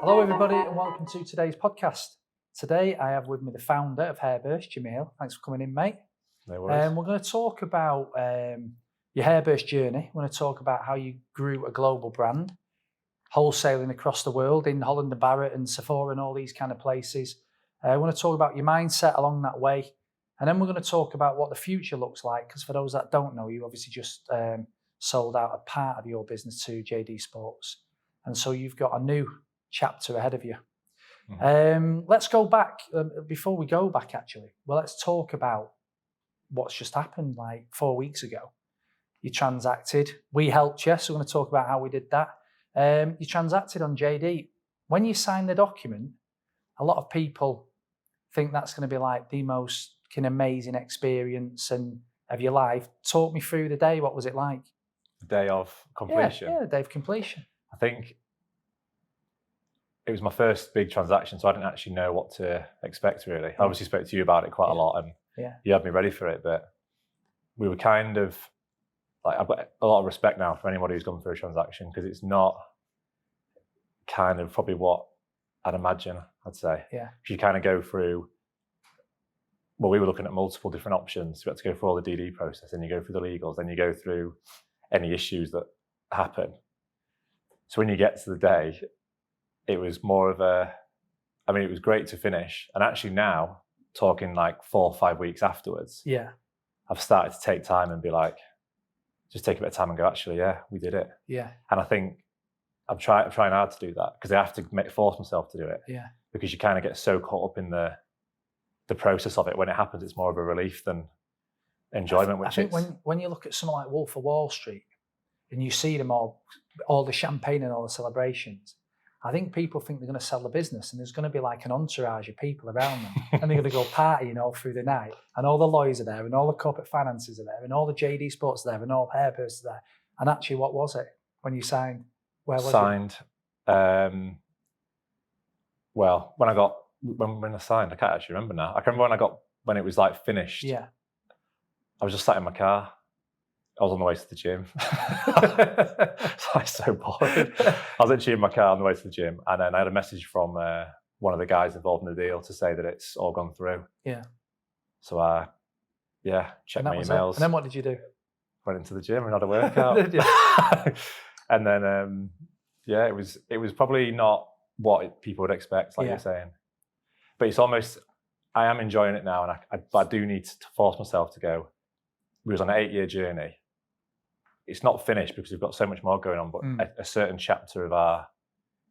Hello everybody and welcome to today's podcast. Today I have with me the founder of Hairburst, Jamil. Thanks for coming in, mate. No worries. We're going to talk about your Hairburst journey. We're going to talk about how you grew a global brand, wholesaling across the world in Holland and Barrett and Sephora and all these kind of places. We're going to talk about your mindset along that way. And then we're going to talk about what the future looks like, because for those that don't know, you obviously just sold out a part of your business to JD Sports. And so you've got a new chapter ahead of you. Mm-hmm. Let's go back, before we go back actually, well, let's talk about what's just happened like 4 weeks ago. You transacted, we helped you, so we're going to talk about how we did that. You transacted on JD. When you sign the document, a lot of people think that's going to be like the most amazing experience of your life. Talk me through the day. What was it like? The day of completion? Yeah, the day of completion. I think it was my first big transaction, so I didn't actually know what to expect, really. I obviously spoke to you about it quite a lot, and you had me ready for it, but we were kind of, like, I've got a lot of respect now for anybody who's gone through a transaction, because it's not kind of probably what I'd imagine, I'd say. Yeah. You kind of go through, well, we were looking at multiple different options. We had to go through all the DD process, then you go through the legals, then you go through any issues that happen. So when you get to the day, it was more of it was great to finish. And actually now, talking like 4 or 5 weeks afterwards, I've started to take time and be like, just take a bit of time and go, actually, yeah, we did it. Yeah. And I think I'm trying hard to do that, because I have to force myself to do it. Yeah. Because you kind of get so caught up in the process of it. When it happens, it's more of a relief than enjoyment. I think when you look at someone like Wolf of Wall Street and you see them all the champagne and all the celebrations, I think people think they're going to sell the business, and there's going to be like an entourage of people around them, and they're going to go partying all through the night, and all the lawyers are there, and all the corporate finances are there, and all the JD Sports are there, and all Hairburst are there. And actually, what was it when you signed? Where was it? Well, when I signed, I can't actually remember now. I can remember when it was like finished. Yeah. I was just sat in my car. I was on the way to the gym. I was so bored. I was actually in my car on the way to the gym, and then I had a message from one of the guys involved in the deal to say that it's all gone through. Yeah. So I, checked my emails. And then what did you do? Went into the gym and had a workout. Did you? And then, it was probably not what people would expect, like you're saying. But it's almost, I am enjoying it now, and I do need to force myself to go. We was on an 8-year journey. It's not finished because we've got so much more going on, but a certain chapter of our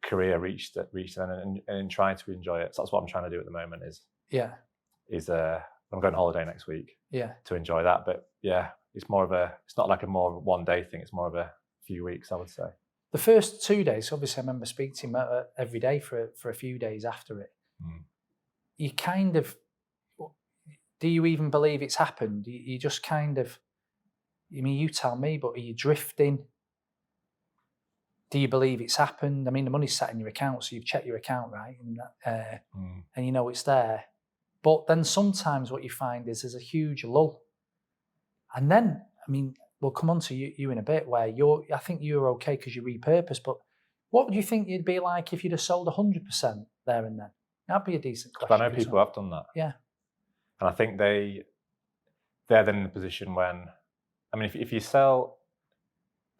career reached an end, and in trying to enjoy it. So that's what I'm trying to do at the moment I'm going on holiday next week to enjoy that. But it's not like a more one day thing. It's more of a few weeks, I would say. The first 2 days, obviously I remember speaking to him every day for a few days after it. You kind of, do you even believe it's happened? You just kind of, you tell me, but are you drifting? Do you believe it's happened? I mean, the money's sat in your account, so you've checked your account, right? And you know it's there. But then sometimes what you find is there's a huge lull. And then, we'll come on to you in a bit, where I think you're okay because you repurpose, but what would you think you'd be like if you'd have sold 100% there and then? That'd be a decent question. I know people have done that. Yeah. And I think they're then in the position when, if you sell,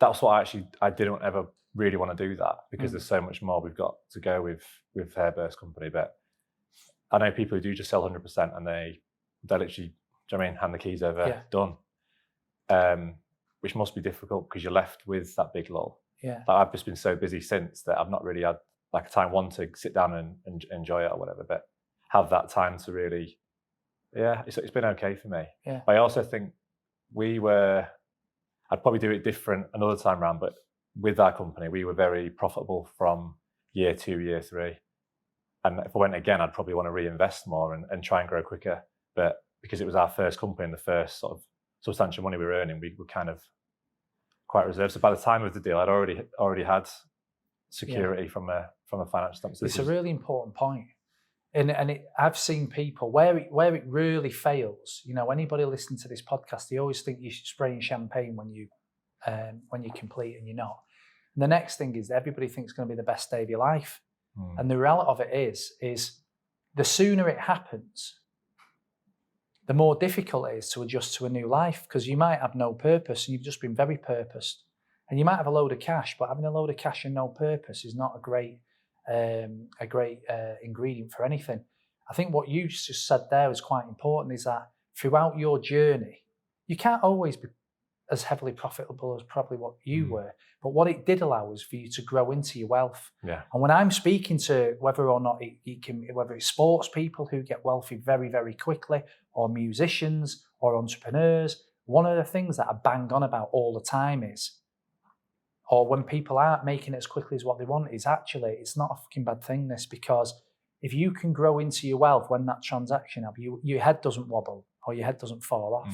that's what I didn't ever really want to do that, because there's so much more we've got to go with Hairburst Company. But I know people who do just sell 100% and they literally, hand the keys over, done. Which must be difficult because you're left with that big lull. Yeah. Like, I've just been so busy since that I've not really had like a time to sit down and enjoy it or whatever, but have that time to really, it's been okay for me. Yeah. But I also think I'd probably do it different another time around, but with our company, we were very profitable from year 2, year 3. And if I went again, I'd probably want to reinvest more and try and grow quicker. But because it was our first company and the first sort of substantial money we were earning, we were kind of quite reserved. So by the time of the deal, I'd already had security from a financial standpoint. So it's a really important point. And I've seen people where it really fails. Anybody listening to this podcast, they always think you should spray champagne when you complete, and you're not. And the next thing is everybody thinks it's going to be the best day of your life. And the reality of it is the sooner it happens, the more difficult it is to adjust to a new life, because you might have no purpose and you've just been very purposed. And you might have a load of cash, but having a load of cash and no purpose is not a great ingredient for anything. I think what you just said there is quite important, is that throughout your journey, you can't always be as heavily profitable as probably what you were. But what it did allow was for you to grow into your wealth. Yeah. And when I'm speaking to whether or not whether it's sports people who get wealthy very, very quickly, or musicians or entrepreneurs, one of the things that I bang on about all the time is, or when people aren't making it as quickly as what they want, is actually, it's not a fucking bad thing, this, because if you can grow into your wealth when that transaction happens, your head doesn't wobble or your head doesn't fall off.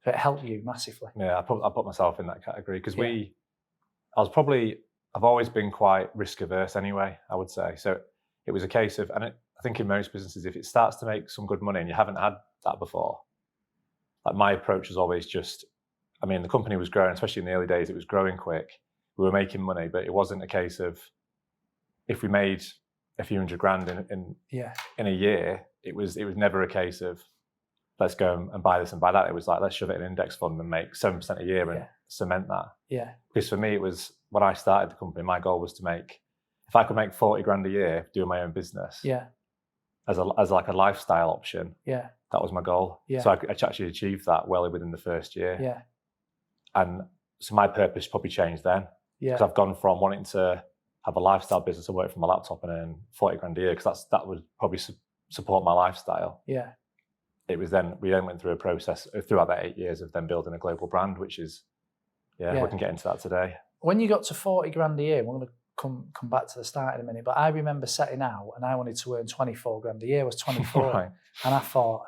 So it helped you massively. Yeah, I put myself in that category because I've always been quite risk averse anyway, I would say. So it was a case of, I think in most businesses, if it starts to make some good money and you haven't had that before, like my approach was always just, the company was growing, especially in the early days, it was growing quick. We were making money, but it wasn't a case of, if we made a few $100,000 in a year, it was never a case of, let's go and buy this and buy that. It was like, let's shove it in an index fund and make 7% a year and cement that. Yeah. Because for me, it was, when I started the company, my goal was to make, if I could make 40 grand a year doing my own business, as like a lifestyle option, that was my goal. So I actually achieved that well within the first year. And so my purpose probably changed then. Because I've gone from wanting to have a lifestyle business and work from my laptop and earn 40 grand a year, because that would probably support my lifestyle. It was then, we then went through a process throughout that 8 years of then building a global brand, which is, we can get into that today. When you got to 40 grand a year, we're going to come back to the start in a minute, but I remember setting out and I wanted to earn 24 grand a year. I was 24. Right. And I thought,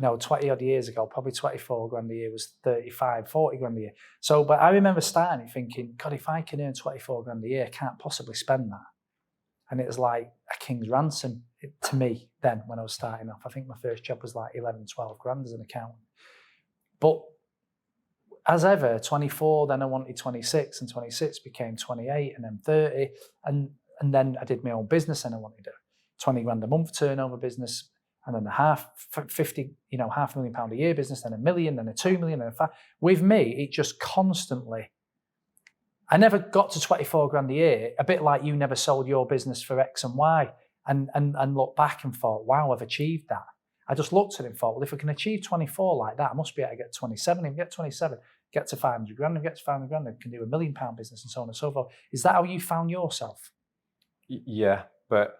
20 odd years ago, probably 24 grand a year was 35, 40 grand a year. So, but I remember starting thinking, God, if I can earn 24 grand a year, I can't possibly spend that. And it was like a king's ransom to me then when I was starting off. I think my first job was like 11, 12 grand as an accountant. But as ever, 24, then I wanted 26, and 26 became 28, and then 30. And then I did my own business, and I wanted a 20 grand a month turnover business, and then £500,000 a year business, then £1 million, then a 2 million, and a 5. With me, it just constantly, I never got to 24 grand a year, a bit like you never sold your business for X and Y, and looked back and thought, wow, I've achieved that. I just looked at it and thought, well, if I can achieve 24 like that, I must be able to get 27. If I get 27, get to 500 grand, and get to 500 grand, I can do £1 million business, and so on and so forth. Is that how you found yourself? Yeah, but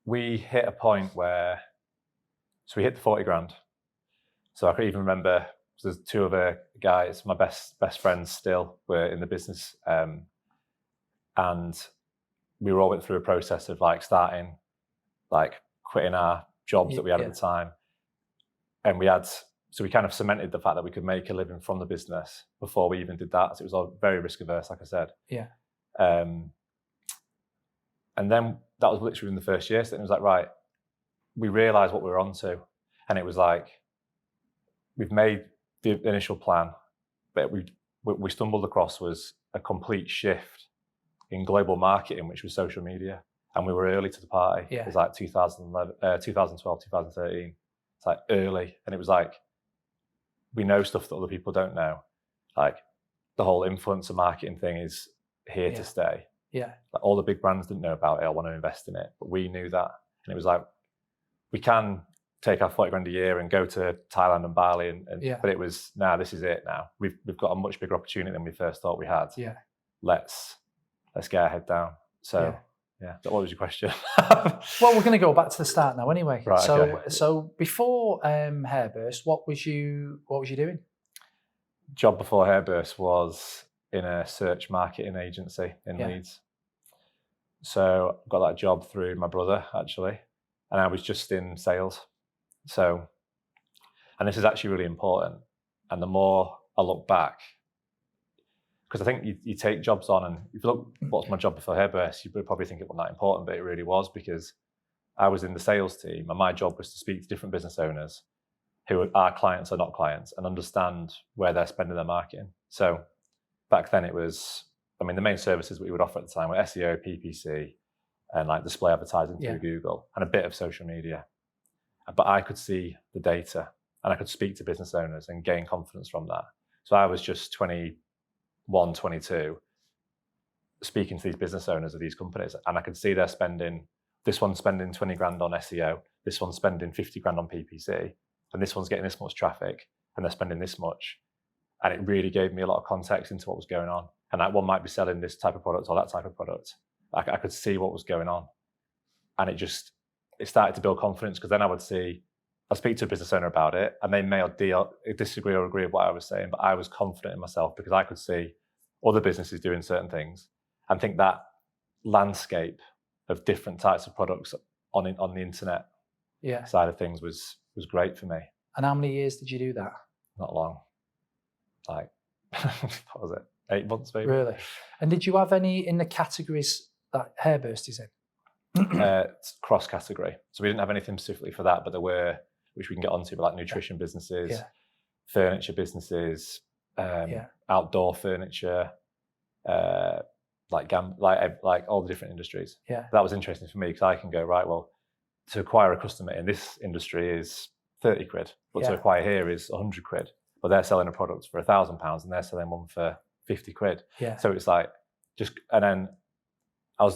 we hit a point where, so we hit the 40 grand. So I can even remember, there's two other guys, my best friends still, were in the business. And we all went through a process of quitting our jobs that we had at the time. And we kind of cemented the fact that we could make a living from the business before we even did that. So it was all very risk averse, like I said. And then that was literally in the first year. So it was like, right, we realized what we were onto. And it was like, we've made the initial plan, but we stumbled across was a complete shift in global marketing, which was social media. And we were early to the party. It was like 2012, 2013. It's like early. And it was like, we know stuff that other people don't know. Like the whole influencer marketing thing is here to stay. Like all the big brands didn't know about it or want to invest in it, but we knew that. And it was like, we can take our 40 grand a year and go to Thailand and Bali, but it was, this is it now. We've got a much bigger opportunity than we first thought we had. Let's get our head down. So what was your question? Well, we're going to go back to the start now anyway. Right, so before Hairburst, what was you doing? Job before Hairburst was in a search marketing agency in Leeds. So I got that job through my brother, actually, and I was just in sales. So, and this is actually really important. And the more I look back, because I think you take jobs on, and if you look, what's my job before Hairburst, you would probably think it wasn't that important, but it really was, because I was in the sales team and my job was to speak to different business owners who are clients or not clients and understand where they're spending their marketing. So back then it was, the main services we would offer at the time were SEO, PPC, and like display advertising through Google and a bit of social media. But I could see the data and I could speak to business owners and gain confidence from that. So I was just 21, 22, speaking to these business owners of these companies, and I could see they're spending, this one's spending 20 grand on SEO, this one's spending 50 grand on PPC, and this one's getting this much traffic and they're spending this much. And it really gave me a lot of context into what was going on. And that one might be selling this type of product or that type of product. I could see what was going on. And it started to build confidence, because then I'd speak to a business owner about it, and they may disagree or agree with what I was saying, but I was confident in myself because I could see other businesses doing certain things, and think that landscape of different types of products on the internet side of things was great for me. And how many years did you do that? Not long. Like, what was it? 8 months maybe. Really? And did you have any in the categories that Hairburst is in? Cross category. So we didn't have anything specifically for that, but there were, which we can get onto, but like nutrition businesses, furniture businesses, outdoor furniture, like all the different industries. Yeah. That was interesting for me, because I can go, right, well, to acquire a customer in this industry is 30 quid, but to acquire here is 100 quid. But they're selling a product for £1,000 and they're selling one for 50 quid. Yeah. So it's like and then I'd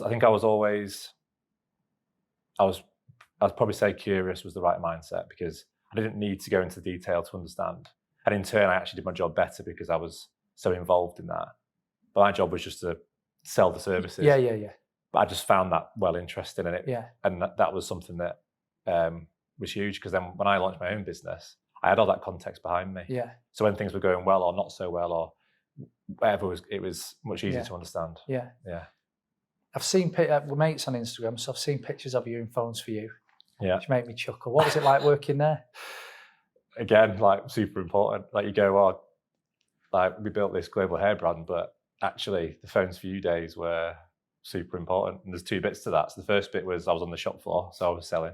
probably say curious was the right mindset, because I didn't need to go into detail to understand. And in turn, I actually did my job better because I was so involved in that. But my job was just to sell the services. Yeah. But I just found that well interesting in it. Yeah. And that was something that was huge, because then when I launched my own business, I had all that context behind me. Yeah. So when things were going well or not so well or whatever, it was much easier to understand. Yeah. Yeah. I've seen we're mates on Instagram, so I've seen pictures of you in Phones for You. Yeah. Which make me chuckle. What was it like working there? Again, like super important. Like you go, oh, like we built this global hair brand, but actually the Phones for You days were super important. And there's 2 bits to that. So the first bit was I was on the shop floor, so I was selling.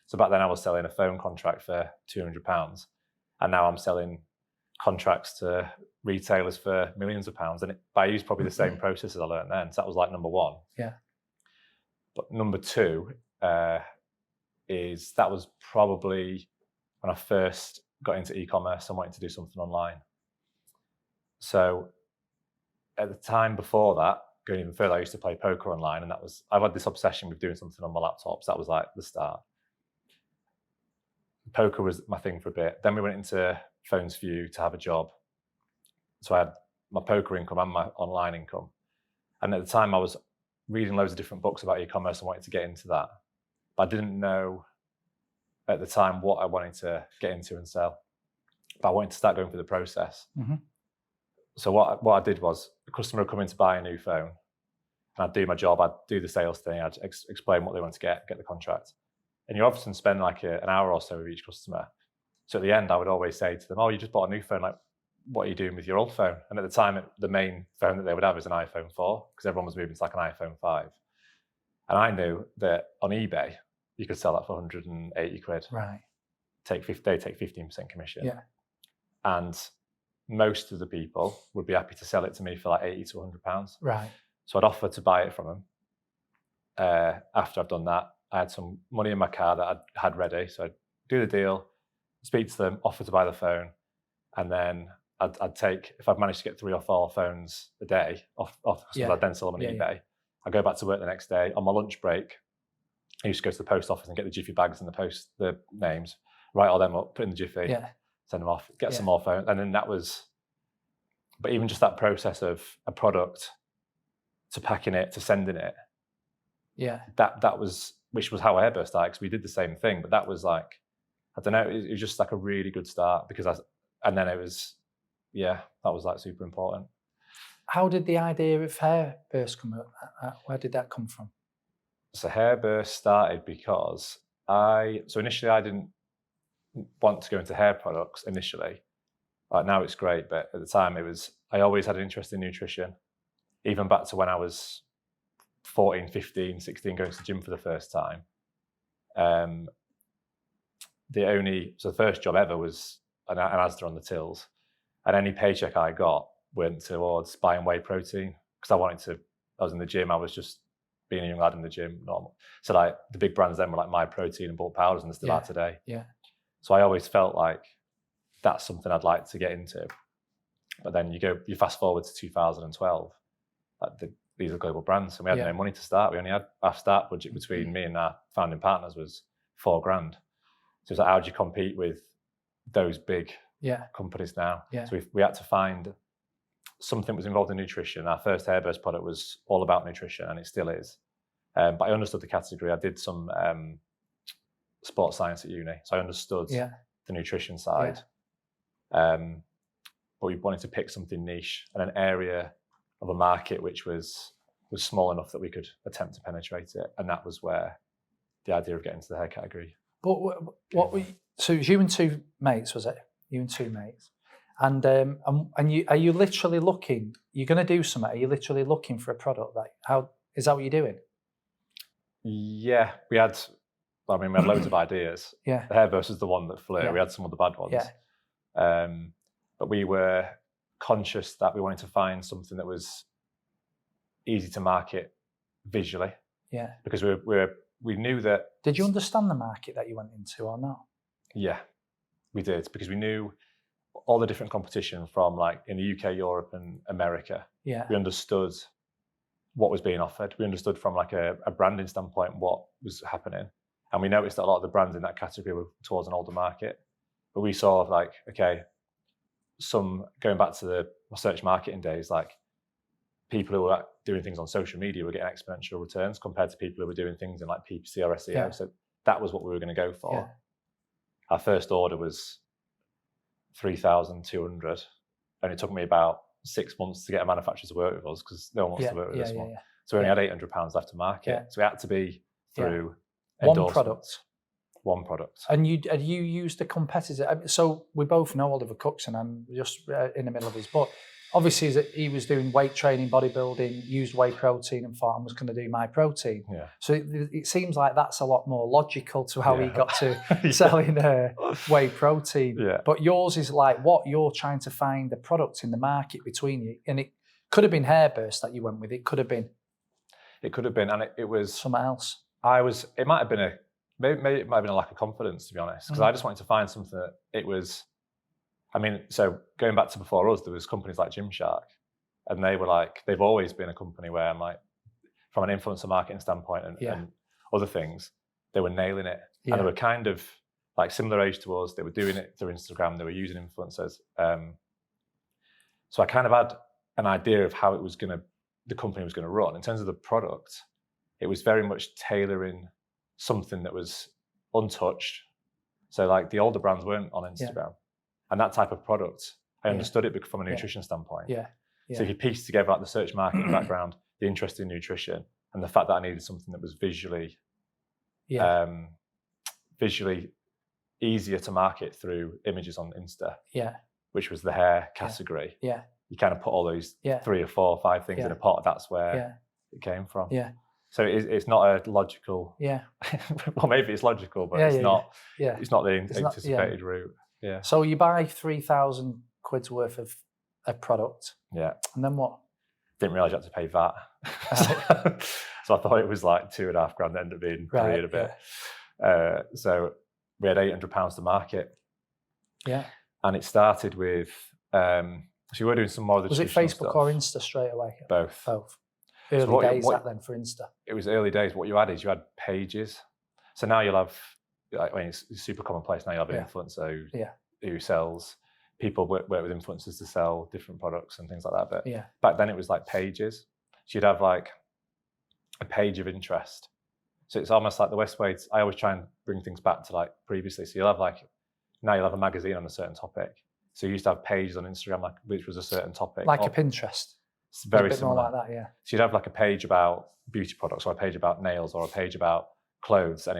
So back then I was selling a phone contract for £200, and now I'm selling contracts to retailers for millions of pounds. And I used probably the same process as I learned then. So that was like number 1. Yeah. But number 2 is that was probably when I first got into e-commerce and wanted to do something online. So at the time before that, going even further, I used to play poker online, and I've had this obsession with doing something on my laptops. That was like the start. Poker was my thing for a bit. Then we went into Phones for You to have a job. So I had my poker income and my online income. And at the time I was reading loads of different books about e-commerce and wanted to get into that. But I didn't know at the time what I wanted to get into and sell. But I wanted to start going through the process. Mm-hmm. So what I did was, a customer would come in to buy a new phone, and I'd do my job. I'd do the sales thing. I'd explain what they want to get the contract. And you often spend like an hour or so with each customer. So at the end, I would always say to them, oh, you just bought a new phone. Like, what are you doing with your old phone? And at the time, the main phone that they would have is an iPhone 4, because everyone was moving to like an iPhone 5. And I knew that on eBay, you could sell that for 180 quid. Right. They take 15% commission. Yeah. And most of the people would be happy to sell it to me for like 80 to 100 pounds. Right. So I'd offer to buy it from them. After I've done that, I had some money in my car that I'd had ready. So I'd do the deal, speak to them, offer to buy the phone. And then I'd take, if I've managed to get 3 or 4 phones a day off customers, I'd then sell them on eBay. I'd go back to work the next day. On my lunch break, I used to go to the post office and get the Jiffy bags and the names, write all them up, put in the Jiffy, send them off, get some more phones. And then that was, but even just that process of a product to packing it, to sending it, that was, which was how Hairburst started, because we did the same thing. But that was like, I don't know, it was just like a really good start, because and then it was, that was like super important. How did the idea of Hairburst come up? Where did that come from? So Hairburst started because initially I didn't want to go into hair products initially. Like now it's great, but at the time I always had an interest in nutrition. Even back to when I was 14, 15, 16, going to the gym for the first time. The first job ever was an Asda on the tills. And any paycheck I got went towards buying whey protein, because I was in the gym, I was just being a young lad in the gym, normal. So like the big brands then were like My Protein and bulk powders, and they still are today. Yeah. So I always felt like that's something I'd like to get into. But then you fast forward to 2012, like these are global brands, and we had no money to start. We only had our start budget between me and our founding partners was $4,000. So it's like, how do you compete with those big companies now? Yeah. So we had to find something that was involved in nutrition. Our first Hairburst product was all about nutrition, and it still is. But I understood the category. I did some sports science at uni, so I understood the nutrition side. But we wanted to pick something niche and an area of a market which was small enough that we could attempt to penetrate it, and that was where the idea of getting into the hair category. But so it was you and two mates, was it? You and two mates, and you are you literally looking? You're going to do something. Are you literally looking for a product? Like, how is that what you're doing? Yeah, we had loads of ideas. Yeah, the Hairburst was the one that flew. We had some of the bad ones. Yeah. But we were conscious that we wanted to find something that was easy to market visually. Yeah. Because we knew that. Did you understand the market that you went into or not? Yeah, we did, because we knew all the different competition from like in the UK, Europe, and America. Yeah. We understood what was being offered. We understood from like a branding standpoint what was happening, and we noticed that a lot of the brands in that category were towards an older market. But we saw like, okay, going back to the research marketing days, like people who were doing things on social media were getting exponential returns compared to people who were doing things in like PPC or SEO. Yeah. So that was what we were going to go for. Yeah. Our first order was 3,200, and it took me about 6 months to get a manufacturer to work with us because no one wants to work with this one. Yeah. So we only had £800 left to market. Yeah. So we had to be through one product. And you used a competitor. So we both know Oliver Cooks, and I'm just in the middle of his book. Obviously, he was doing weight training, bodybuilding, used whey protein, and thought I was going to do My Protein. Yeah. So it seems like that's a lot more logical to how he got to selling whey protein. Yeah. But yours is like what you're trying to find a product in the market between you, and it could have been Hairburst that you went with. It could have been. It could have been, and it was something else. It might have been maybe it might have been a lack of confidence, to be honest, because I just wanted to find something that it was. I mean, so going back to before us, there was companies like Gymshark, and they were like, they've always been a company where I'm like, from an influencer marketing standpoint and other things, they were nailing it. Yeah. And they were kind of like similar age to us. They were doing it through Instagram. They were using influencers. So I kind of had an idea of how the company was going to run. In terms of the product, it was very much tailoring something that was untouched. So like the older brands weren't on Instagram. Yeah. And that type of product, I understood it from a nutrition standpoint. Yeah. Yeah. So if you piece together like the search marketing background, the interest in nutrition, and the fact that I needed something that was visually easier to market through images on Insta, which was the hair category. Yeah. You kind of put all those 3 or 4 or 5 things in a pot. That's where it came from. Yeah. So it's not a logical. Yeah. Well, maybe it's logical, but it's not. Yeah. It's not the anticipated route. Yeah. So you buy 3,000 quid's worth of a product. Yeah. And then what? Didn't realise you had to pay VAT. So I thought it was like £2,500. Ended up being 3 and a bit. Yeah. So we had £800 to market. Yeah. And it started with. So we were doing some more of the. Was it Facebook or Insta straight away? Both. Early days then for Insta. It was early days. What you had is you had pages. So now you'll have. I mean, it's super commonplace now. You have an influencer who sells. People work with influencers to sell different products and things like that. But back then it was like pages. So you'd have like a page of interest. So it's almost like the West way. I always try and bring things back to like previously. So you'll have now you'll have a magazine on a certain topic. So you used to have pages on Instagram, which was a certain topic. Like a Pinterest. It's very similar. More like that, yeah. So you'd have like a page about beauty products, or a page about nails, or a page about clothes, and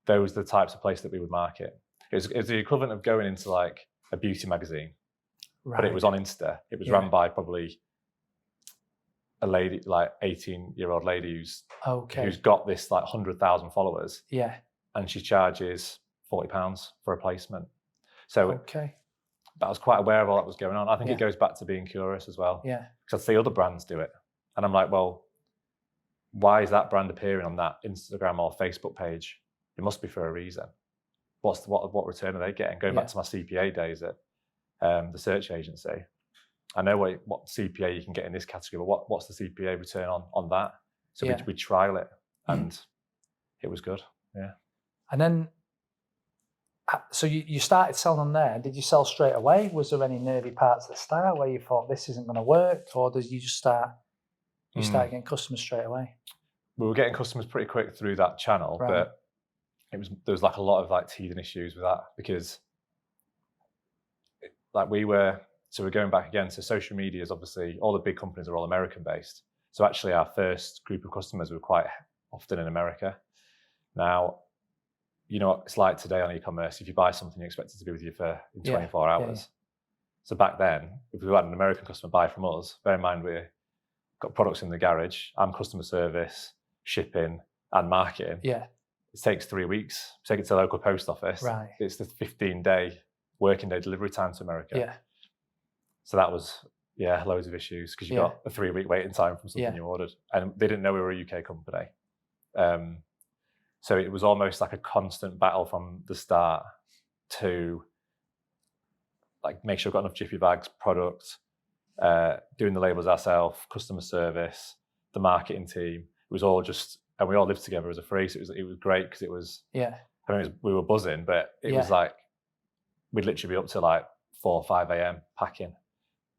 those are the types of place that we would market. It was the equivalent of going into like a beauty magazine, but it was on Insta. It was run by probably a lady, like 18-year-old lady who's got this like 100,000 followers. Yeah. And she charges £40 for a placement. So I was quite aware of all that was going on. I think it goes back to being curious as well. Yeah. Because I'd see other brands do it. And I'm like, well, why is that brand appearing on that Instagram or Facebook page? It must be for a reason. What return are they getting? Going back to my CPA days at the search agency, I know what CPA you can get in this category, but what's the CPA return on that? So we trial it, and it was good. Yeah. And then, so you started selling on there. Did you sell straight away? Was there any nervy parts at the start where you thought this isn't going to work, or did you just start getting customers straight away? We were getting customers pretty quick through that channel, but there was like a lot of like teething issues with that, because like we're going back again. So social media is obviously, all the big companies are all American based. So actually our first group of customers were quite often in America. Now, you know what it's like today on e-commerce. If you buy something, you expect it to be with you for 24 hours. Yeah. So back then, if we had an American customer buy from us, bear in mind we've got products in the garage, I'm customer service, shipping and marketing. Yeah. It takes 3 weeks. Take it to the local post office. Right. It's the 15-day working day delivery time to America. Yeah. So that was, loads of issues, because you got a 3-week waiting time from something you ordered. And they didn't know we were a UK company. So it was almost like a constant battle from the start to like make sure I've got enough Jiffy bags, product, doing the labels ourselves, customer service, the marketing team. It was all just, and we all lived together as a free. So it was great, because it was, I mean, we were buzzing, but it was like, we'd literally be up to like 4 or 5 a.m. packing,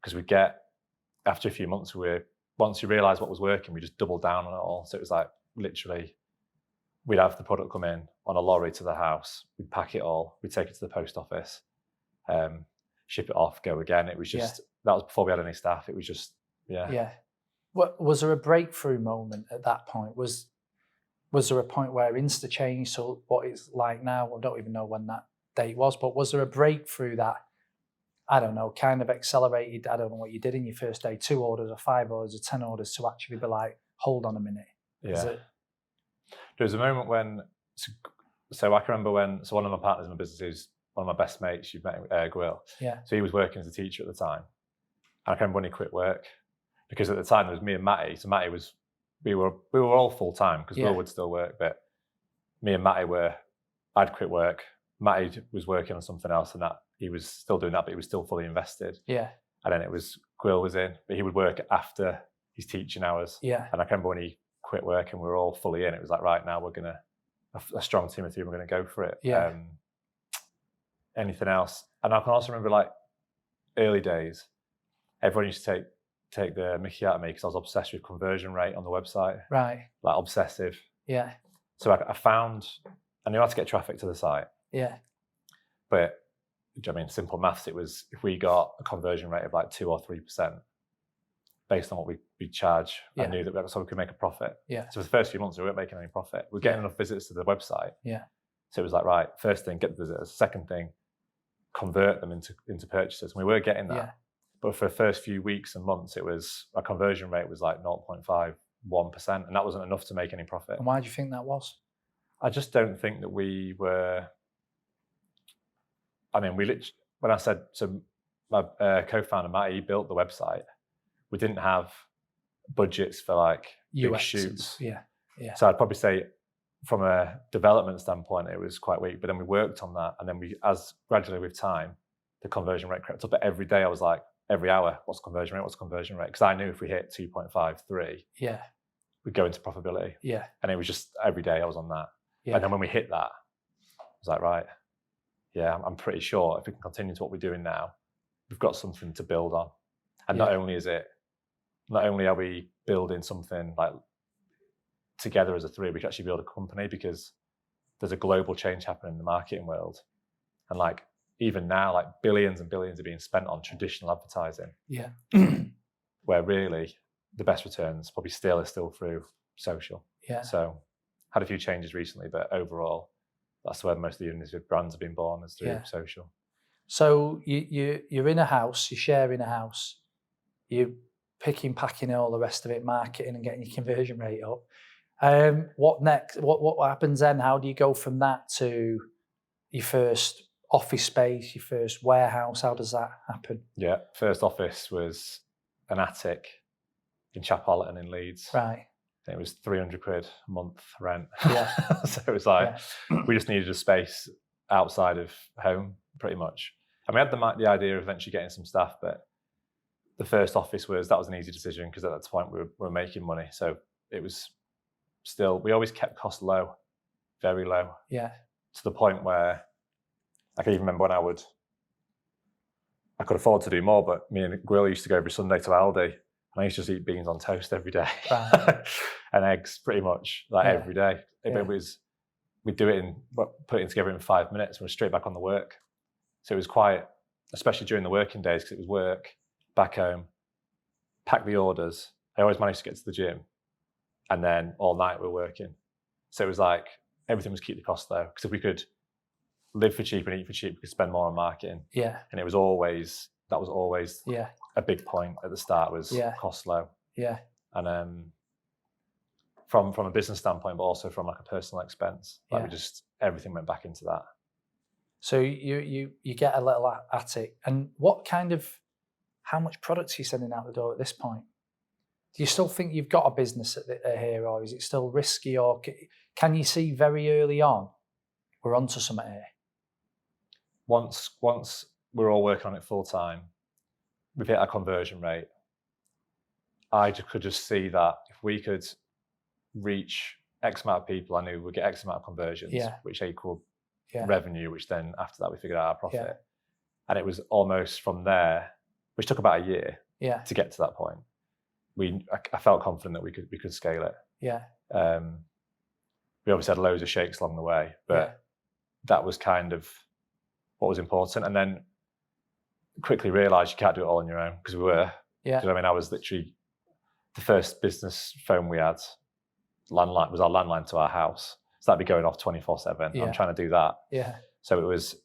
because we'd get, after a few months, once you realise what was working, we just doubled down on it all. So it was like literally, we'd have the product come in on a lorry to the house, we'd pack it all, we'd take it to the post office, ship it off, go again. It was just, that was before we had any staff. It was just, What, was there a breakthrough moment at that point? Was there a point where Insta changed to what it's like now? I don't even know when that date was, but was there a breakthrough that, I don't know, kind of accelerated, I don't know what you did in your first day, 2 orders or 5 orders or 10 orders, to actually be like, hold on a minute. Yeah. There was a moment when, so I can remember when, so one of my partners in my business is one of my best mates, you've met him, Gwill. Yeah. So he was working as a teacher at the time. And I can remember when he quit work, because at the time it was me and Matty. So Matty was, we were all full time, because Will would still work, but me and Matty I'd quit work. Matty was working on something else, and that he was still doing that, but he was still fully invested. Yeah. And then Gwill was in, but he would work after his teaching hours. Yeah. And I can remember when he quit work and we were all fully in, it was like, right, now we're gonna, a strong team of 3, we're gonna go for it. Yeah. Anything else? And I can also remember like early days, everyone used to take the mickey out of me, because I was obsessed with conversion rate on the website. Right. Like obsessive. Yeah. So I knew how to get traffic to the site. Yeah. But I mean, simple maths, it was, if we got a conversion rate of like 2 or 3% based on what we charge, I knew that we could make a profit. Yeah. So for the first few months, we weren't making any profit. We were getting enough visitors to the website. Yeah. So it was like, right, first thing, get the visitors. Second thing, convert them into purchases. And we were getting that. Yeah. But for the first few weeks and months, our conversion rate was like 0.5, 1%. And that wasn't enough to make any profit. And why do you think that was? I just don't think that we were, I mean, when I said, so my co-founder, Matty, he built the website. We didn't have budgets for like big shoots. Yeah, yeah. So I'd probably say from a development standpoint, it was quite weak, but then we worked on that. And then as gradually with time, the conversion rate crept up. But every day I was like, every hour, what's conversion rate? What's conversion rate? Because I knew if we hit 2.5, 3, we'd go into profitability. Yeah. And it was just every day I was on that. Yeah. And then when we hit that, I was like, right, I'm pretty sure if we can continue to what we're doing now, we've got something to build on. And not only are we building something like together as a 3, we can actually build a company, because there's a global change happening in the marketing world. And like, even now, like billions and billions are being spent on traditional advertising. Yeah. Where really the best returns probably still through social. Yeah. So had a few changes recently, but overall, that's where most of the innovative brands have been born, is through social. So you're in a house, you're sharing a house, you're picking, packing, all the rest of it, marketing and getting your conversion rate up. What next? What happens then? How do you go from that to your first office space, your first warehouse? How does that happen? Yeah, first office was an attic in Chapolton in Leeds. Right. think it was 300 quid a month rent. Yeah. So it was like, we just needed a space outside of home, pretty much. And we had the idea of eventually getting some staff, but the first office that was an easy decision because at that point we were making money. So it was still, we always kept costs low, very low. Yeah. To the point where I can even remember when I could afford to do more, but me and Gwil used to go every Sunday to Aldi, and I used to just eat beans on toast every day. Right. And eggs pretty much every day. It was, we'd do it put it together in 5 minutes and we're straight back on the work. So it was quite, especially during the working days, because it was work, back home, pack the orders. I always managed to get to the gym, and then all night we're working. So it was like, everything was keep the cost low, because if we could live for cheap and eat for cheap, we could spend more on marketing. Yeah. And that was always a big point at the start, was cost low. Yeah. And from a business standpoint, but also from like a personal expense, like everything went back into that. So you get a little attic, and how much products are you sending out the door at this point? Do you still think you've got a business here, or is it still risky, or can you see very early on we're onto something here? Once we're all working on it full time, we've hit our conversion rate. I could just see that if we could reach X amount of people, I knew we'd get X amount of conversions, which equaled revenue, which then after that we figured out our profit. Yeah. And it was almost from there, which took about a year to get to that point. I felt confident that we could scale it. Yeah. We obviously had loads of shakes along the way, but that was kind of what was important. And then quickly realised you can't do it all on your own, because we were. Yeah. You know what I mean? I was literally, the first business phone we had, landline, was our landline to our house. So that'd be going off 24/7. Yeah. I'm trying to do that. Yeah. So it was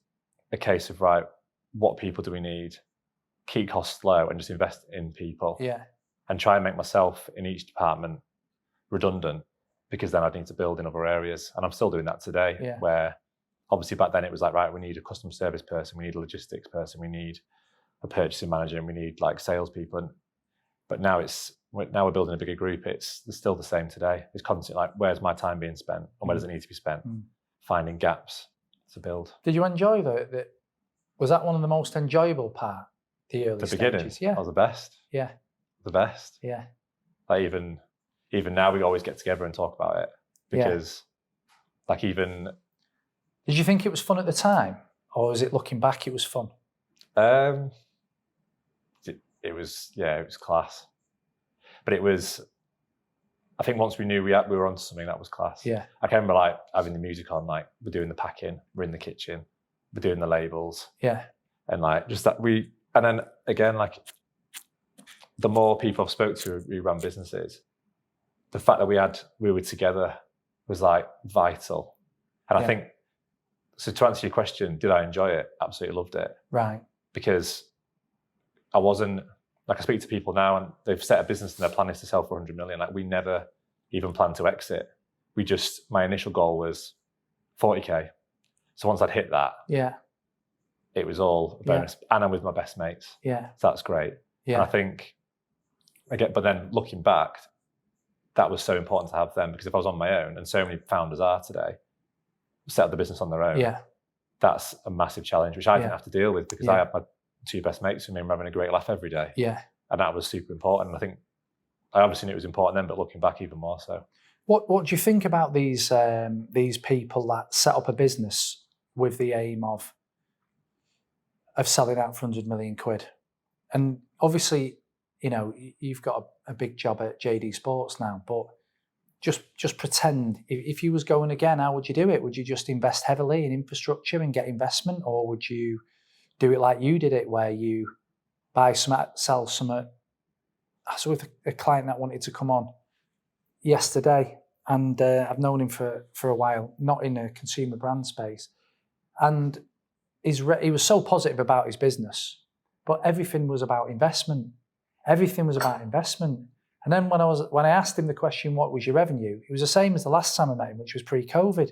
a case of, right, what people do we need? Keep costs low and just invest in people. Yeah. And try and make myself in each department redundant, because then I'd need to build in other areas. And I'm still doing that today, where obviously back then it was like, right, we need a customer service person, we need a logistics person, we need a purchasing manager, and we need like salespeople. But now we're building a bigger group. It's still the same today. It's constantly like, where's my time being spent, and where does it need to be spent? Finding gaps to build. Did you enjoy that? Was that one of the most enjoyable part? The early stages? Beginning, that was the best. Yeah. The best. Yeah. Like even now we always get together and talk about it, because like even. Did you think it was fun at the time, or was it looking back it was fun? It was class, but it was, I think once we knew we were onto something, that was class. Yeah. I can remember like having the music on, like we're doing the packing, we're in the kitchen, we're doing the labels. Yeah. And like just that and then again, like the more people I've spoke to who ran businesses, the fact that we were together was like vital. And I think, so to answer your question, did I enjoy it? Absolutely loved it. Right. Because I wasn't, like I speak to people now and they've set a business and their plan is to sell for 100 million. Like we never even planned to exit. My initial goal was 40K. So once I'd hit that, it was all a bonus. And I'm with my best mates. Yeah. So that's great. Yeah. And I think, but then looking back, that was so important to have them, because if I was on my own, and so many founders are today, set up the business on their own. Yeah. That's a massive challenge, which I didn't have to deal with, because I had my two best mates with me and we're having a great laugh every day. Yeah. And that was super important. And I think I obviously knew it was important then, but looking back even more so. What do you think about these people that set up a business with the aim of selling out for 100 million quid? And obviously, you know, you've got a big job at JD Sports now, but just pretend if you was going again, how would you do it? Would you just invest heavily in infrastructure and get investment, or would you do it like you did it, where you buy some, sell some? I was with a client that wanted to come on yesterday, and I've known him for a while, not in a consumer brand space, and he was so positive about his business, but everything was about investment. Everything was about investment. And then when I asked him the question, what was your revenue? It was the same as the last time I met him, which was pre-COVID.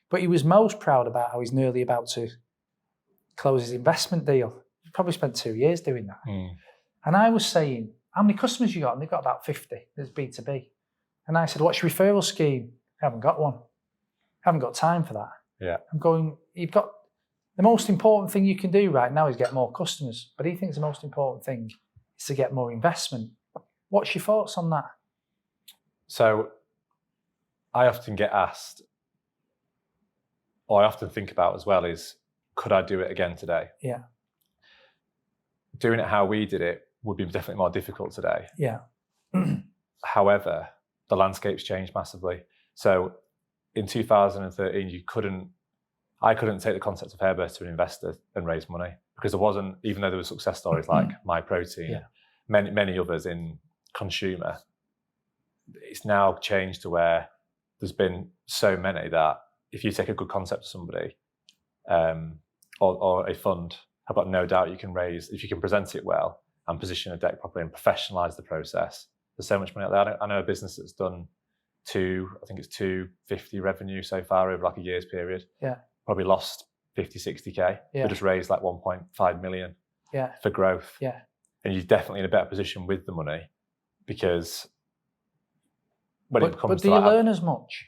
But he was most proud about how he's nearly about to close his investment deal. He probably spent 2 years doing that. And I was saying, how many customers you got? And they've got about 50. There's B2B. And I said, what's your referral scheme? I haven't got one. I haven't got time for that. Yeah. I'm going, you've got, the most important thing you can do right now is get more customers. But he thinks the most important thing is to get more investment. What's your thoughts on that? So I often get asked, or I often think about as well, is could I do it again today? Yeah. Doing it how we did it would be definitely more difficult today. Yeah. However, the landscape's changed massively. So in 2013, I couldn't take the concept of Hairburst to an investor and raise money because there wasn't, even though there were success stories like My Protein, many others in consumer, it's now changed to where there's been so many that if you take a good concept to somebody or a fund, I've got no doubt you can raise, if you can present it well and position a deck properly and professionalize the process. There's so much money out there. I know a business that's done I think it's 250 revenue so far over like a year's period. Yeah. Probably lost 50, 60K. Yeah. But just raised like 1.5 million for growth. Yeah. And you're definitely in a better position with the money because when it comes but to do you learn as much?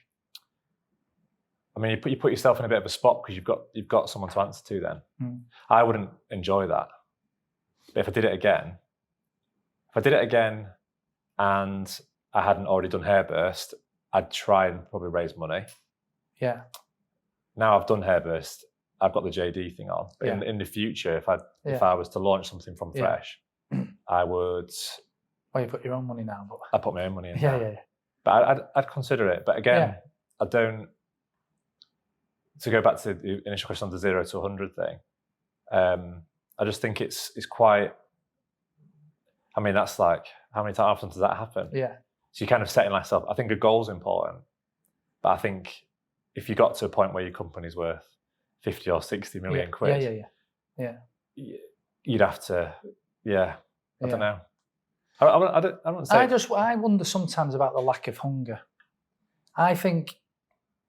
I mean, you put yourself in a bit of a spot because you've got someone to answer to then. I wouldn't enjoy that. But if I did it again and I hadn't already done Hairburst, I'd try and probably raise money. Yeah. Now I've done Hairburst, I've got the JD thing on. But in the future, if I was to launch something from fresh, I would. Well, you put your own money now, but I put my own money in. Yeah. But I'd consider it. But again, I don't. To go back to the initial question on the 0 to 100 thing, I just think it's quite. I mean, that's like how many times often does that happen? Yeah. So you're kind of setting myself. I think a goal's important, but I think if you got to a point where your company's worth 50 or 60 million quid, you'd have to. Yeah. I don't know. I don't say. I wonder sometimes about the lack of hunger. I think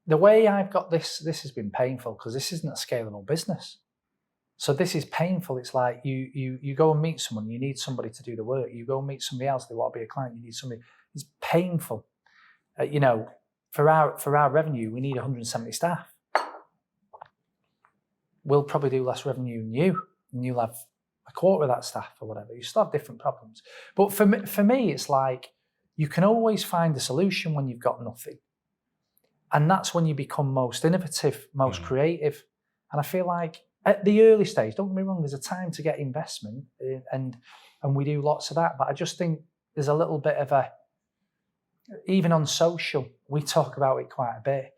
the way I've got this has been painful because this isn't a scalable business. So this is painful. It's like you go and meet someone, you need somebody to do the work. You go and meet somebody else, they want to be a client, you need somebody. It's painful. For our revenue, we need 170 staff. We'll probably do less revenue than you, and you'll have a quarter of that staff or whatever. You still have different problems. But for me, it's like you can always find a solution when you've got nothing. And that's when you become most innovative, most creative. And I feel like at the early stage, don't get me wrong, there's a time to get investment and we do lots of that. But I just think there's a little bit of even on social, we talk about it quite a bit.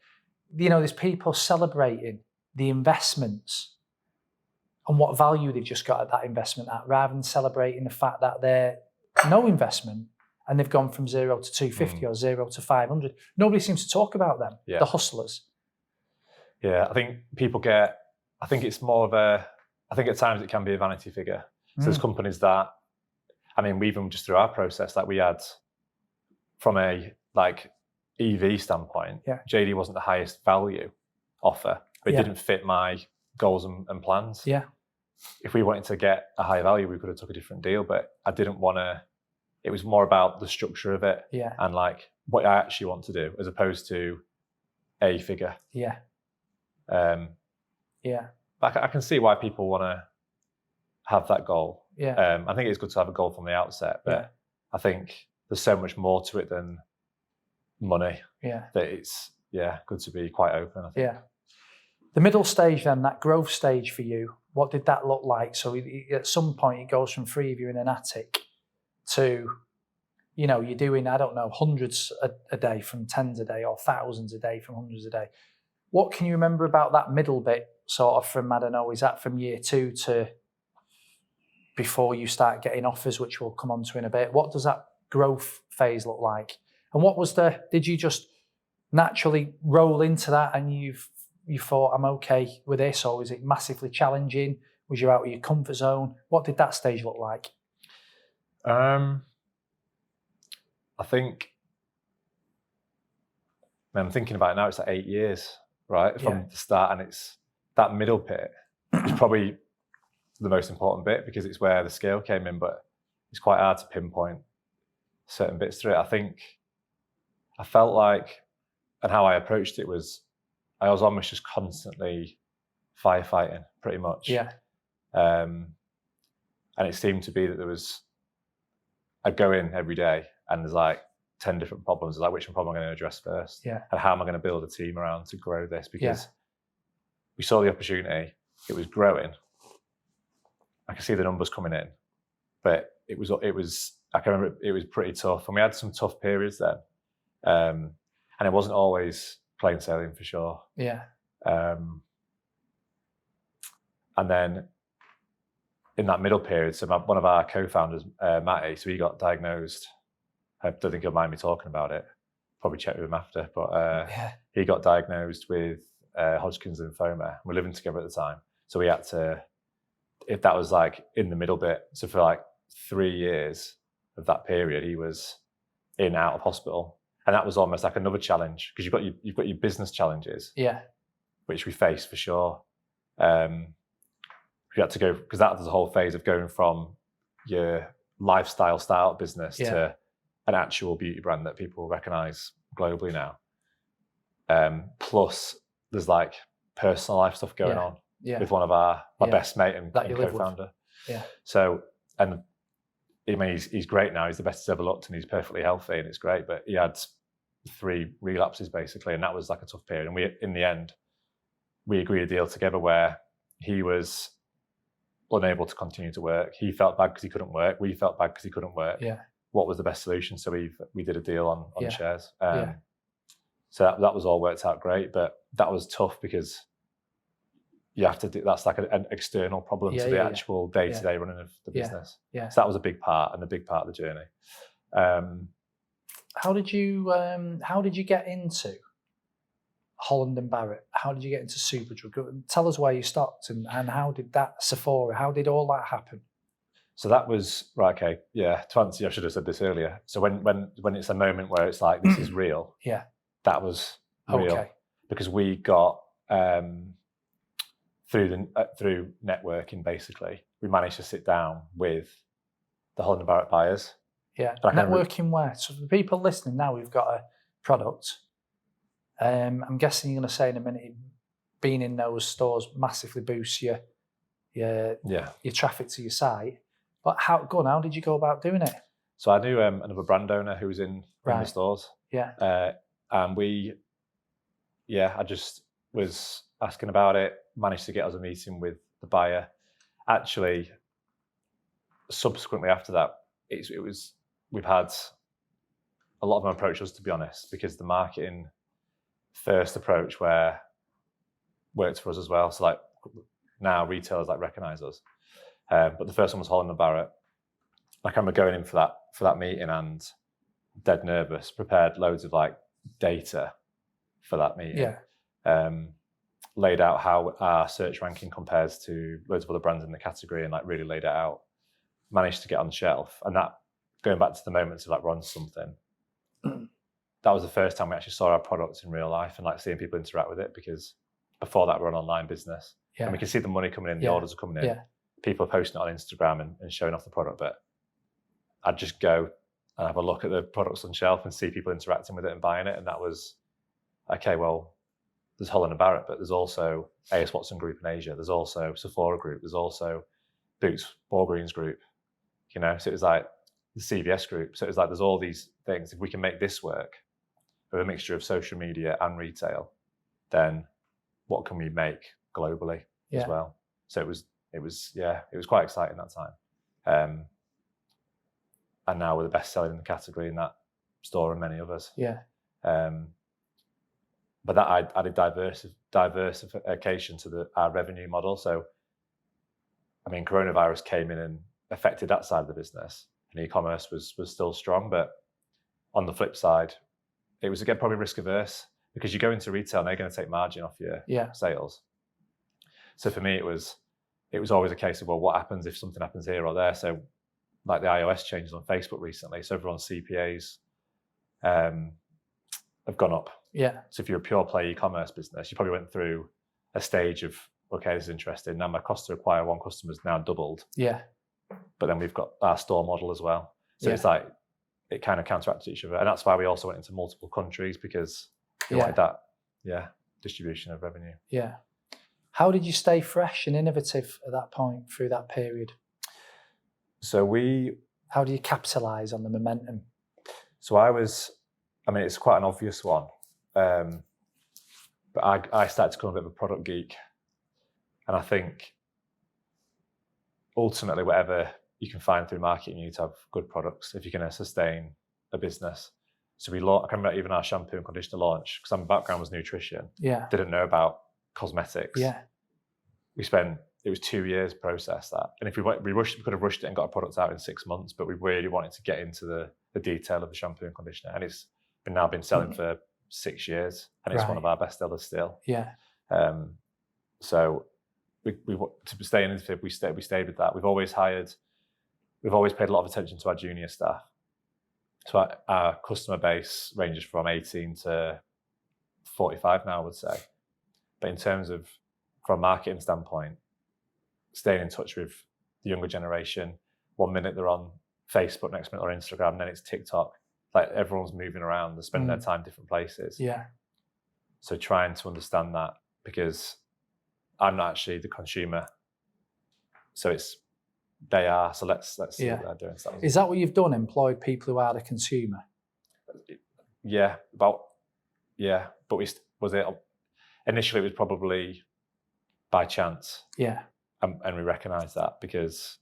There's people celebrating the investments and what value they've just got at that investment at, rather than celebrating the fact that they're no investment and they've gone from 0 to 250 or 0 to 500. Nobody seems to talk about them, the hustlers. Yeah, I think I think it's more of I think at times it can be a vanity figure. So there's companies that, I mean, we even just through our process, like we had from a EV standpoint, JD wasn't the highest value offer, but it didn't fit my goals and plans. Yeah. If we wanted to get a higher value, we could have took a different deal, but I didn't want to. It was more about the structure of it and what I actually want to do as opposed to a figure. Yeah. But I can see why people want to have that goal. Yeah. I think it's good to have a goal from the outset, but I think there's so much more to it than money. Yeah. That it's good to be quite open, I think. Yeah. The middle stage then, that growth stage for you, what did that look like? So at some point it goes from 3 of you in an attic to, you're doing, I don't know, hundreds a day from tens a day or thousands a day from hundreds a day. What can you remember about that middle bit sort of from, I don't know, is that from year 2 to before you start getting offers, which we'll come on to in a bit? What does that growth phase look like? And what was did you just naturally roll into that and you thought, I'm okay with this, or was it massively challenging? Was you out of your comfort zone? What did that stage look like? I think, I'm thinking about it now, it's 8 years, right? From the start, and it's that middle bit is probably the most important bit because it's where the scale came in, but it's quite hard to pinpoint certain bits through it. I think I felt like, and how I approached it was, I was almost just constantly firefighting, pretty much. Yeah. And it seemed to be that I'd go in every day and there's like 10 different problems. Like, which one problem am I going to address first? Yeah. And how am I going to build a team around to grow this? Because Yeah. we saw the opportunity, it was growing. I could see the numbers coming in, but it was, I can remember it was pretty tough. And we had some tough periods then. And it wasn't always plain sailing for sure. Yeah. And then in that middle period, so one of our co-founders, Matty, so he got diagnosed. I don't think he'll mind me talking about it. Probably check with him after, but he got diagnosed with Hodgkin's lymphoma. We're living together at the time, so we had to. If that was like in the middle bit, so for like 3 years of that period, he was in and out of hospital, and that was almost like another challenge because you've got your business challenges, which we faced for sure. We had to go, because that was the whole phase of going from your lifestyle startup business to an actual beauty brand that people recognize globally now. Plus, there's like personal life stuff going on with one of my best mate and co-founder. Yeah. So, and I mean, he's great now. He's the best he's ever looked, and he's perfectly healthy, and it's great. But he had 3 relapses basically, and that was like a tough period. And in the end, we agreed a deal together where he was unable to continue to work. He felt bad because he couldn't work. We felt bad because he couldn't work. Yeah. What was the best solution? So we did a deal on shares. So that was all worked out great, but that was tough because you have to do, that's like an external problem to the actual day-to-day running of the business. Yeah. So that was a big part and a big part of the journey. How did you get into Holland and Barrett? How did you get into Superdrug? Tell us where you stopped and how did that Sephora, how did all that happen? So that was, right, okay, yeah, to answer, I should have said this earlier. So when it's a moment where it's like, this is real, that was real. Because we got, through networking basically, we managed to sit down with the Holland and Barrett buyers. Yeah, networking where? So for the people listening now, we've got a product. I'm guessing you're going to say in a minute, being in those stores massively boosts your traffic to your site. But how did you go about doing it? So I knew another brand owner who was in the stores. Yeah. And I just was asking about it, managed to get us a meeting with the buyer. Actually, subsequently after that, we've had a lot of them approach us, to be honest, because the marketing first approach worked for us as well. So like now retailers like recognize us. But the first one was Holland and Barrett. I remember going in for that meeting and dead nervous, prepared loads of like data for that meeting. Yeah. Laid out how our search ranking compares to loads of other brands in the category and like really laid it out. Managed to get on the shelf. And that, going back to the moments of like we're on something, that was the first time we actually saw our products in real life and like seeing people interact with it, because before that we're an online business. Yeah. And we can see the money coming in, the orders are coming in. Yeah. People are posting it on Instagram and showing off the product, but I'd just go and have a look at the products on shelf and see people interacting with it and buying it. And that was, okay, well, there's Holland and Barrett, but there's also A.S. Watson Group in Asia. There's also Sephora Group. There's also Boots, Walgreens Group, so it was like the CVS Group. So it was like, there's all these things. If we can make this work with a mixture of social media and retail, then what can we make globally as well? So it was quite exciting that time. And now we're the best seller in the category in that store and many others. Yeah. But that added diversification to our revenue model. So, I mean, coronavirus came in and affected that side of the business, and e-commerce was still strong. But on the flip side, it was again probably risk averse, because you go into retail and they're going to take margin off your sales. So for me, it was always a case of, well, what happens if something happens here or there? So like the iOS changes on Facebook recently, so everyone's CPAs have gone up. Yeah. So if you're a pure play e-commerce business, you probably went through a stage of, okay, this is interesting. Now my cost to acquire one customer is now doubled. Yeah. But then we've got our store model as well. So it's like, it kind of counteracted each other. And that's why we also went into multiple countries, because we Yeah. wanted that, distribution of revenue. Yeah. How did you stay fresh and innovative at that point through that period? So How do you capitalise on the momentum? So it's quite an obvious one, but I started to become a bit of a product geek. And I think ultimately, whatever you can find through marketing, you need to have good products if you're going to sustain a business. So I can remember even our shampoo and conditioner launch, because my background was nutrition. Yeah. Didn't know about cosmetics. Yeah. It was 2 years process that. And if we could have rushed it and got a product out in 6 months, but we really wanted to get into the detail of the shampoo and conditioner. And it's now been selling for 6 years, and it's one of our best sellers still. Yeah. So to stay innovative, we stayed with that. We've always paid a lot of attention to our junior staff. So our customer base ranges from 18 to 45 now, I would say. But in terms of, from a marketing standpoint, staying in touch with the younger generation. 1 minute they're on Facebook, next minute they're on Instagram, and then it's TikTok. Like, everyone's moving around, they're spending their time different places. Yeah. So trying to understand that, because I'm not actually the consumer. So they are. So let's see what they're doing. So Is that what you've done? Employed people who are the consumer? But initially it was probably by chance. Yeah. And we recognise that, because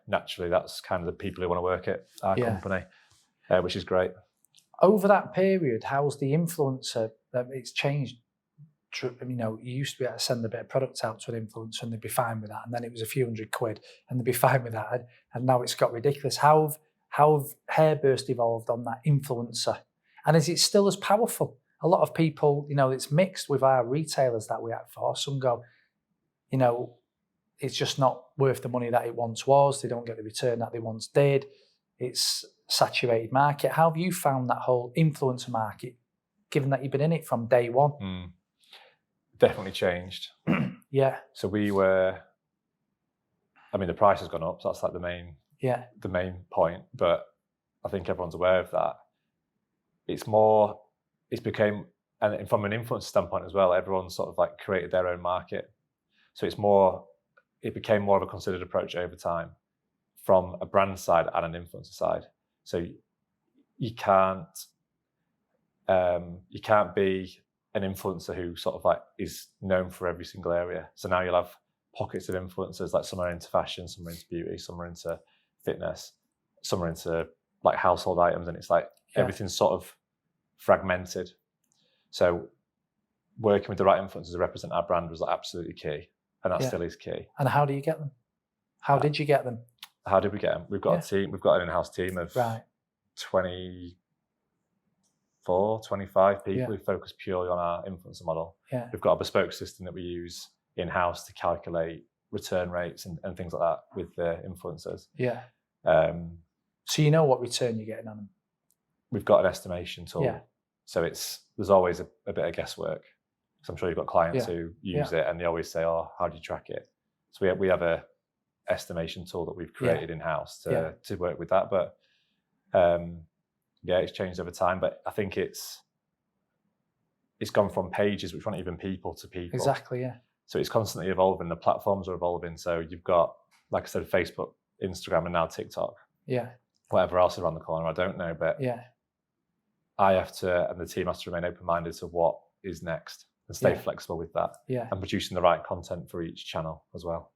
naturally that's kind of the people who want to work at our company, which is great. Over that period, how's the influencer? It's changed. You used to be able to send a bit of product out to an influencer and they'd be fine with that, and then it was a few £100 and they'd be fine with that, and now it's got ridiculous. How have Hairburst evolved on that influencer, and is it still as powerful? A lot of people, it's mixed with our retailers that we act for. Some go, it's just not worth the money that it once was. They don't get the return that they once did. It's a saturated market. How have you found that whole influencer market, given that you've been in it from day one? Definitely changed. Yeah. So the price has gone up. So that's like the main point. But I think everyone's aware of that. And from an influencer standpoint as well, everyone's sort of like created their own market. So it became more of a considered approach over time, from a brand side and an influencer side. So you can't be an influencer who sort of like is known for every single area. So now you'll have pockets of influencers, like some are into fashion, some are into beauty, some are into fitness, some are into like household items, and it's like everything's sort of fragmented. So working with the right influencers to represent our brand was like absolutely key, and that still is key. And how do you get them? How did you get them? How did we get them? We've got a team. We've got an in-house team of 25 people who focus purely on our influencer model. Yeah. We've got a bespoke system that we use in-house to calculate return rates and things like that with the influencers. Yeah. So you know what return you're getting on them? We've got an estimation tool. Yeah. So there's always a bit of guesswork. So I'm sure you've got clients who use it and they always say, "Oh, how do you track it?" So we have a estimation tool that we've created in-house to work with that. But it's changed over time. But I think it's gone from pages, which aren't even people, to people. Exactly, yeah. So it's constantly evolving. The platforms are evolving. So you've got, like I said, Facebook, Instagram, and now TikTok. Yeah. Whatever else is around the corner, I don't know. But I have to, and the team has to remain open-minded to what is next and stay flexible with that. Yeah. And producing the right content for each channel as well.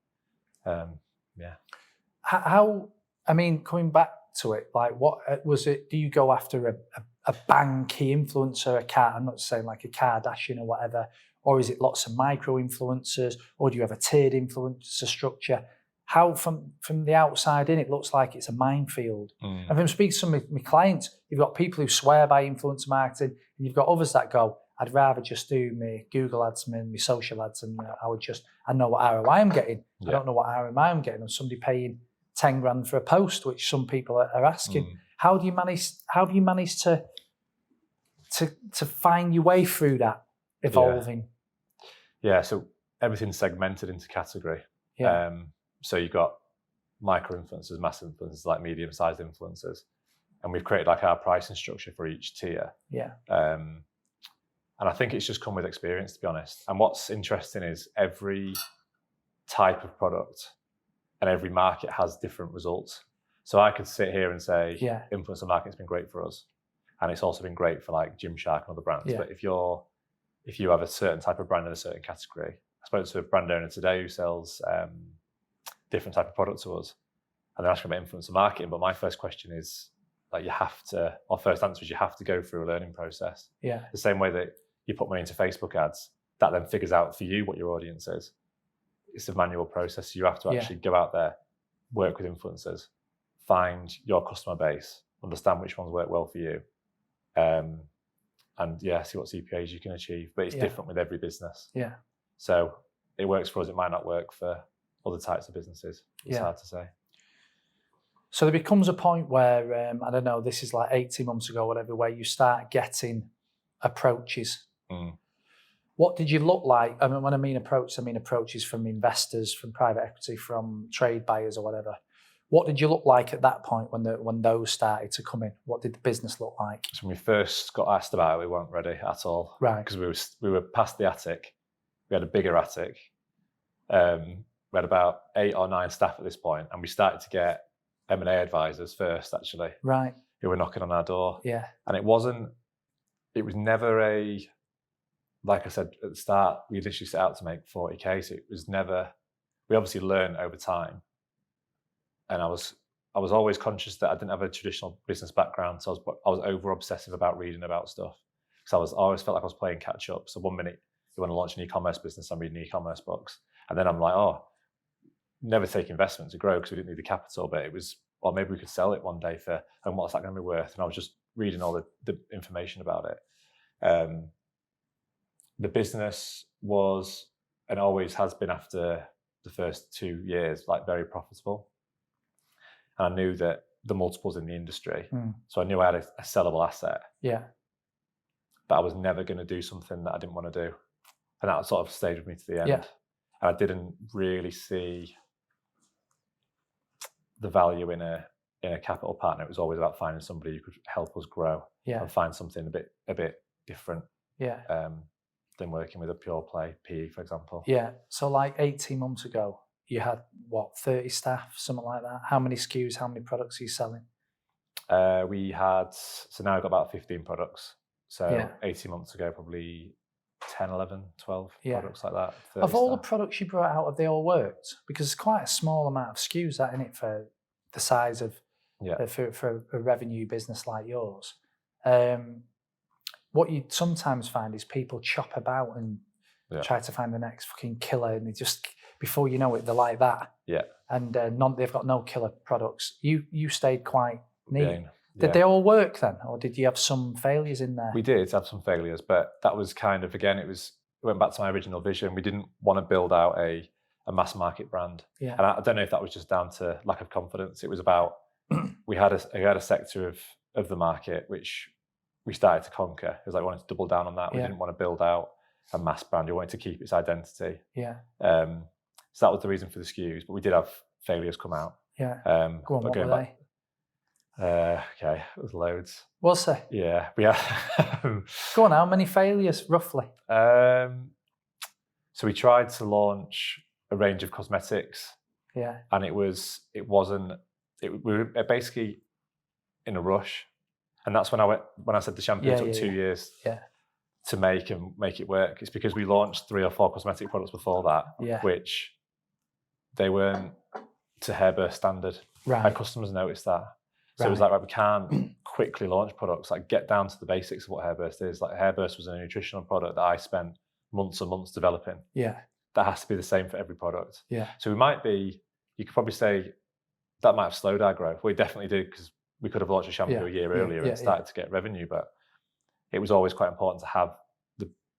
How, coming back to it, like, what was it? Do you go after a banky influencer, I'm not saying like a Kardashian or whatever, or is it lots of micro influencers, or do you have a tiered influencer structure? How, from the outside in, it looks like it's a minefield. And from speaking to some of my clients, you've got people who swear by influencer marketing, and you've got others that go, I'd rather just do my Google ads and my social ads, and I know what ROI I'm getting. Yeah. I don't know what ROI I'm getting. And somebody paying 10 grand for a post, which some people are asking. How have you managed to find your way through that evolving? Yeah, so everything's segmented into category. Yeah. So you've got micro influencers, mass influencers, like medium-sized influencers. and we've created like our pricing structure for each tier. Yeah. And I think it's just come with experience, to be honest. And what's interesting is every type of product and every market has different results. So I could sit here and say, influencer marketing's been great for us, and it's also been great for like Gymshark and other brands. But if you have a certain type of brand in a certain category, I spoke to a brand owner today who sells different type of product to us, and they're asking about influencer marketing. But my first question is, like, first answer is you have to go through a learning process. Yeah. The same way that you put money into Facebook ads, that then figures out for you what your audience is. It's a manual process. So you have to actually go out there, work with influencers, find your customer base, understand which ones work well for you, and see what CPAs you can achieve. But it's different with every business. Yeah. So it works for us. It might not work for other types of businesses. It's hard to say. So there becomes a point where, I don't know, this is like 18 months ago, whatever, where you start getting approaches. What did you look like? I mean, when I mean approaches from investors, from private equity, from trade buyers or whatever. What did you look like at that point when those started to come in? What did the business look like? So when we first got asked about it, we weren't ready at all. Right. Because we were past the attic. We had a bigger attic. We had about 8 or 9 staff at this point, and we started to get M&A advisors first, actually. Right. Who were knocking on our door. Yeah. And it was never like I said at the start, we initially set out to make 40K. So it was never, we obviously learned over time. And I was always conscious that I didn't have a traditional business background. So I was over obsessive about reading about stuff. Because I always felt like I was playing catch up. So one minute you want to launch an e-commerce business, I'm reading e-commerce books. And then I'm like, never take investment to grow because we didn't need the capital, but it was, or maybe we could sell it one day and what's that going to be worth? And I was just reading all the information about it. The business was, and always has been after the first 2 years, like very profitable. And I knew that the multiples in the industry, so I knew I had a sellable asset. Yeah. But I was never going to do something that I didn't want to do. And that sort of stayed with me to the end. Yeah. And I didn't really see the value in a capital partner. It was always about finding somebody who could help us grow and find something a bit different than working with a pure play PE, for example. Yeah. So like 18 months ago, you had 30 staff, something like that. How many SKUs, how many products are you selling? So now we've got about 15 products. So 18 months ago, probably 10, 11, 12 products like that. Of all the products you brought out, have they all worked? Because it's quite a small amount of SKUs, that, isn't it, for the size of, for a revenue business like yours. What you sometimes find is people chop about and try to find the next fucking killer, and they just, before you know it, they're like that. Yeah. And they've got no killer products. You stayed quite neat. Did they all work then, or did you have some failures in there? We did have some failures, but that was kind of, again, it went back to my original vision. We didn't want to build out a mass market brand. Yeah. And I don't know if that was just down to lack of confidence. It was about, we had a sector of the market which we started to conquer. It was like we wanted to double down on that. We didn't want to build out a mass brand. We wanted to keep its identity. Yeah. So that was the reason for the SKUs, but we did have failures come out. Yeah. Go on, what were they? Okay, it was loads. Was there? Yeah. Go on, how many failures, roughly? So we tried to launch a range of cosmetics. Yeah. And we were basically in a rush. And that's when I said the shampoo took 2 years to make and make it work. It's because we launched 3 or 4 cosmetic products before that, which they weren't to Hairburst standard. Right. And customers noticed that. So it was like, we can't quickly launch products, like get down to the basics of what Hairburst is. Like Hairburst was a nutritional product that I spent months and months developing. Yeah. That has to be the same for every product. Yeah. So you could probably say that might have slowed our growth. We definitely did, because we could have launched a shampoo a year earlier and started to get revenue, but it was always quite important to have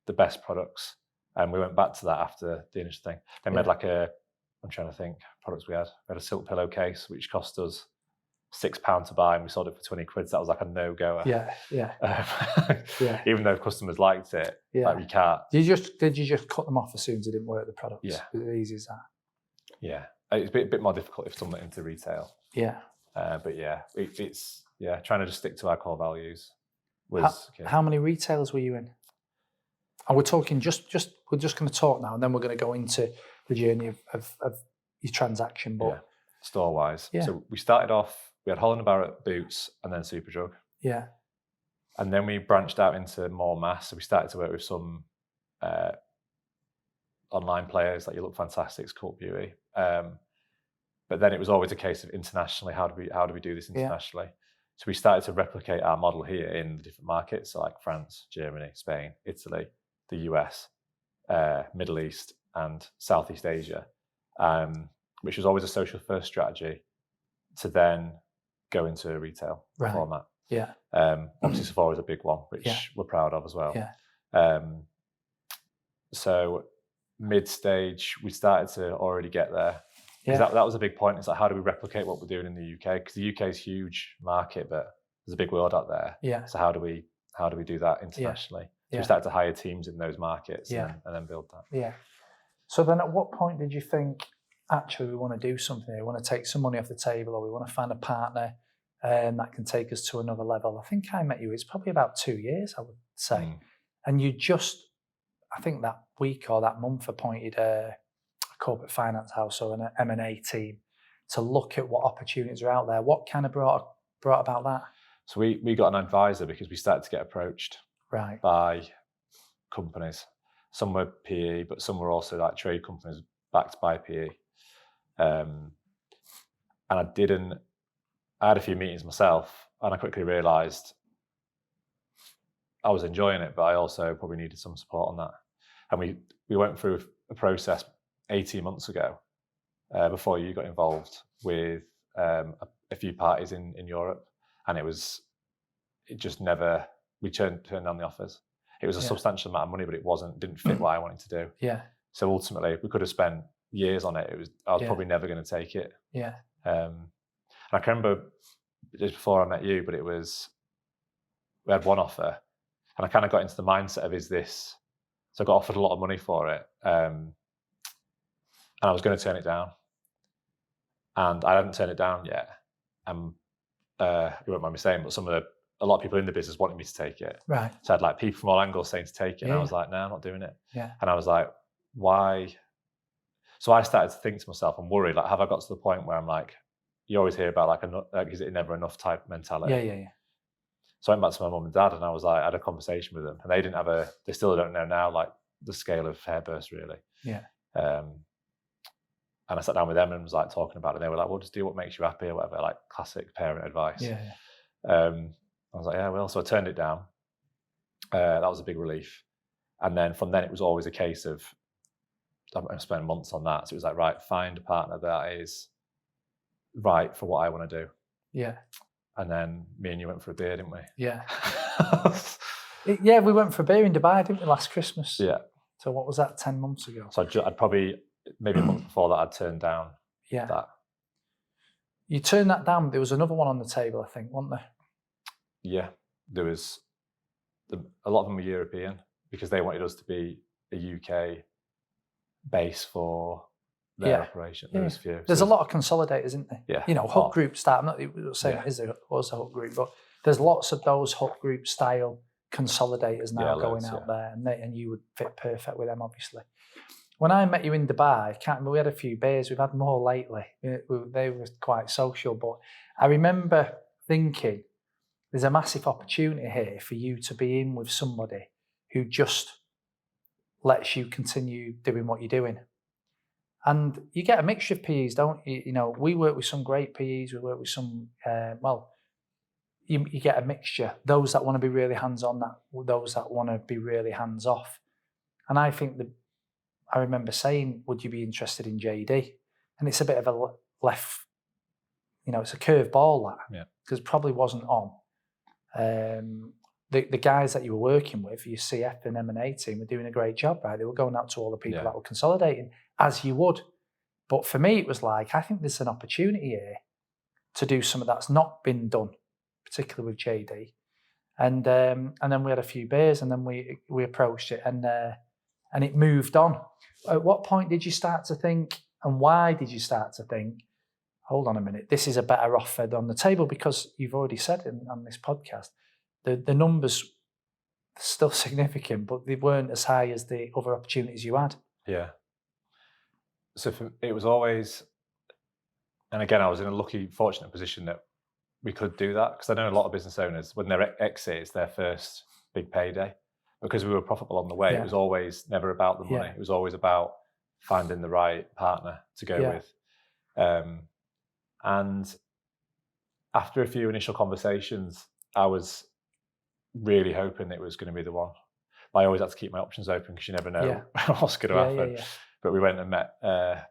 the best products. And we went back to that after the initial thing. They made I'm trying to think, products we had. We had a silk pillowcase, which cost us £6 to buy, and we sold it for 20 quid. So that was like a no-goer. Even though customers liked it, like we can't. Did you just cut them off as soon as it didn't work, the products? Yeah. Was it easy as that? Yeah. It's a bit more difficult if someone into retail. Yeah. But yeah, it's Yeah, trying to just stick to our core values was key. How many retailers were you in? And we're talking we're just going to talk now, and then we're going to go into the journey of your transaction. But Yeah, store-wise. Yeah. So we started off, we had Holland & Barrett, Boots, and then Superdrug. yeah, And then we branched out into more mass. So we started to work with some online players like You Look Fantastic, Cult Beauty. But then it was always a case of internationally, how do we do this internationally? So we started to replicate our model here in the different markets, so like France, Germany, Spain, Italy, the US, Middle East, and Southeast Asia, which was always a social first strategy to then go into a retail format. Yeah. Obviously Sephora is a big one, which we're proud of as well. Yeah. So mid-stage, we started to already get there. Yeah. That was a big point. It's like, how do we replicate what we're doing in the UK? Because the UK is a huge market, but there's a big world out there. Yeah. So how do we do that internationally? So we started to hire teams in those markets and then build that. Yeah. So then at what point did you think, actually, we want to do something here? We want to take some money off the table, or we want to find a partner that can take us to another level? I think I met you, it's probably about 2 years, I would say. And you just, I think that week or that month, appointed a corporate finance house or an M&A team to look at what opportunities are out there. What kind of brought about that? So we got an advisor because we started to get approached by companies. Some were PE, but some were also like trade companies backed by PE. And I had a few meetings myself, and I quickly realised I was enjoying it, but I also probably needed some support on that. And we went through a process 18 months ago, before you got involved, with a few parties in Europe, and it just never, we turned down the offers. It was a substantial amount of money, but it didn't fit what I wanted to do. Yeah. So ultimately, we could have spent years on it. I was probably never going to take it. Yeah. And I can remember just before I met you, but we had one offer, and I kind of got into the mindset of, so I got offered a lot of money for it. And I was going to turn it down, and I hadn't turned it down yet. You won't mind me saying, but a lot of people in the business wanted me to take it. Right. So I had like people from all angles saying to take it, and I was like, no, I'm not doing it. Yeah. And I was like, why? So I started to think to myself and worry, like, have I got to the point where I'm like, you always hear about like is it never enough type mentality? Yeah. So I went back to my mum and dad, and I had a conversation with them, and they still don't know now, like, the scale of Hairburst, really. Yeah. And I sat down with them and was like talking about it. And they were like, well, just do what makes you happy or whatever, like classic parent advice. Yeah. I was like, yeah, well, so I turned it down. That was a big relief. And then from then, it was always a case of, I spent months on that. So it was like, right, find a partner that is right for what I want to do. Yeah. And then me and you went for a beer, didn't we? Yeah. Yeah, we went for a beer in Dubai, didn't we, last Christmas? Yeah. So what was that, 10 months ago? So I'd probably, maybe a month before that, I'd turned down that. You turned that down. There was another one on the table, I think, wasn't there? Yeah. There was, a lot of them were European, because they wanted us to be a UK base for their operation. There was a few. There's a lot of consolidators, isn't there? Yeah. You know, Hut Group style. I'm not saying it was a Hut Group, but there's lots of those Hut Group style consolidators now going out there, and you would fit perfect with them, obviously. When I met you in Dubai, I can't remember, we had a few beers. We've had more lately. They were quite social, but I remember thinking, there's a massive opportunity here for you to be in with somebody who just lets you continue doing what you're doing. And you get a mixture of PEs, don't you? You know, we work with some great PEs. We work with some, you get a mixture. Those that want to be really hands-on, those that want to be really hands-off. And I think I remember saying, would you be interested in JD? And it's a bit of a left, it's a curve ball, that, because it probably wasn't on. The guys that you were working with, your CF and M&A team, were doing a great job, right? They were going out to all the people that were consolidating, as you would. But for me, it was like, I think there's an opportunity here to do something that's not been done, particularly with JD. And then we had a few beers, and then we approached it, and it moved on. At what point did you start to think, and why did you start to think, hold on a minute, this is a better offer on the table, because you've already said on this podcast, the numbers are still significant, but they weren't as high as the other opportunities you had. Yeah. So it was always, and again, I was in a lucky, fortunate position that we could do that, because I know a lot of business owners, when their exit, it's their first big payday. Because we were profitable on the way, it was always never about the money. It was always about finding the right partner to go with. And after a few initial conversations, I was really hoping it was going to be the one. But I always had to keep my options open, because you never know what's going to happen. But we went and met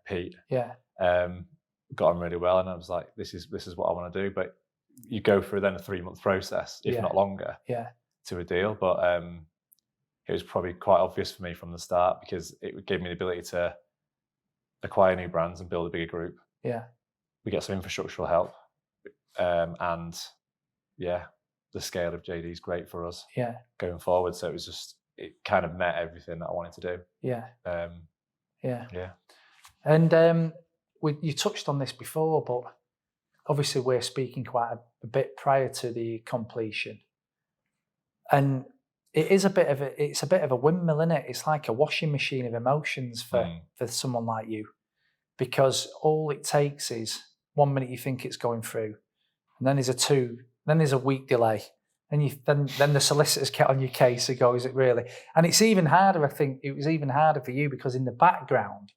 Pete. Got on really well, and I was like, this is what I want to do. But you go through then a 3-month process, if not longer, to a deal. But it was probably quite obvious for me from the start, because it gave me the ability to acquire new brands and build a bigger group. We get some infrastructural help, and the scale of JD is great for us going forward. So it kind of met everything that I wanted to do. And you touched on this before, but obviously we're speaking quite a bit prior to the completion, and it's a bit of a windmill, isn't it? It's like a washing machine of emotions for someone like you, because all it takes is 1 minute you think it's going through, and then there's a week delay, and then the solicitors get on your case and go, is it really? And it's even harder. I think it was even harder for you, because in the background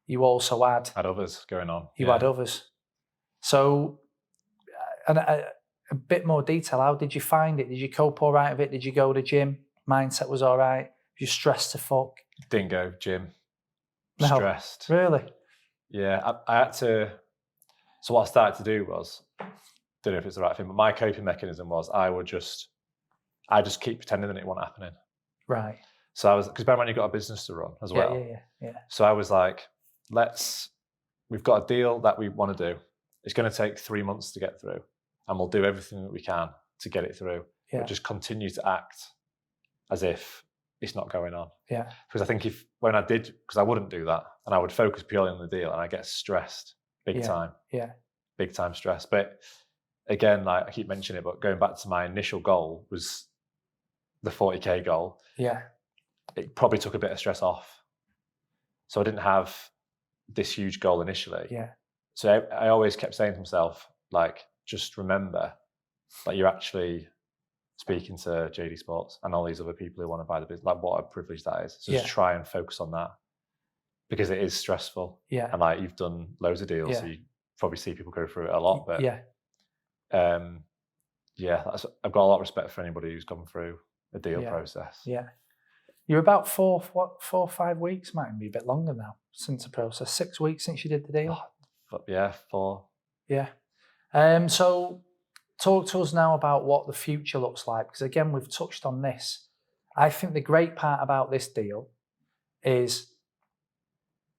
you also had others going on. You had others. So, and a bit more detail. How did you find it? Did you cope all right with it? Did you go to gym? Mindset was all right? You stressed to fuck? Didn't go gym. No, stressed. Really? Yeah, I had to. So what I started to do was, don't know if it's the right thing, but my coping mechanism was I just keep pretending that it wasn't happening. Right. So I was, because bear in mind you've got a business to run as well. Yeah. So I was like, we've got a deal that we want to do. It's going to take 3 months to get through, and we'll do everything that we can to get it through. But just continue to act as if it's not going on. Yeah. Because I think because I wouldn't do that, and I would focus purely on the deal, and I get stressed big time. Yeah. Big time stress. But again, like I keep mentioning it, but going back to my initial goal was the 40K goal. Yeah. It probably took a bit of stress off. So I didn't have this huge goal initially. Yeah. So I always kept saying to myself, like, just remember that you're actually speaking to JD Sports and all these other people who want to buy the business. Like, what a privilege that is. So just try and focus on that, because it is stressful. Yeah. And like, you've done loads of deals, so you probably see people go through it a lot. But I've got a lot of respect for anybody who's gone through a deal process. Yeah. You're about 4 or 5 weeks, might be a bit longer now since the process. 6 weeks since you did the deal. Yeah, 4. Yeah. So talk to us now about what the future looks like, because again, we've touched on this. I think the great part about this deal is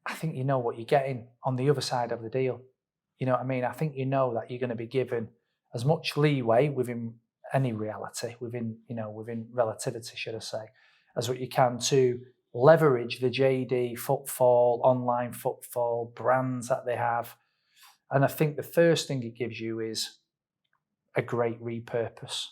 I think you know what you're getting on the other side of the deal. You know what I mean? I think you know that you're going to be given as much leeway within any reality, within relativity, should I say, as what you can to leverage the JD footfall, online footfall, brands that they have. And I think the first thing it gives you is a great repurpose.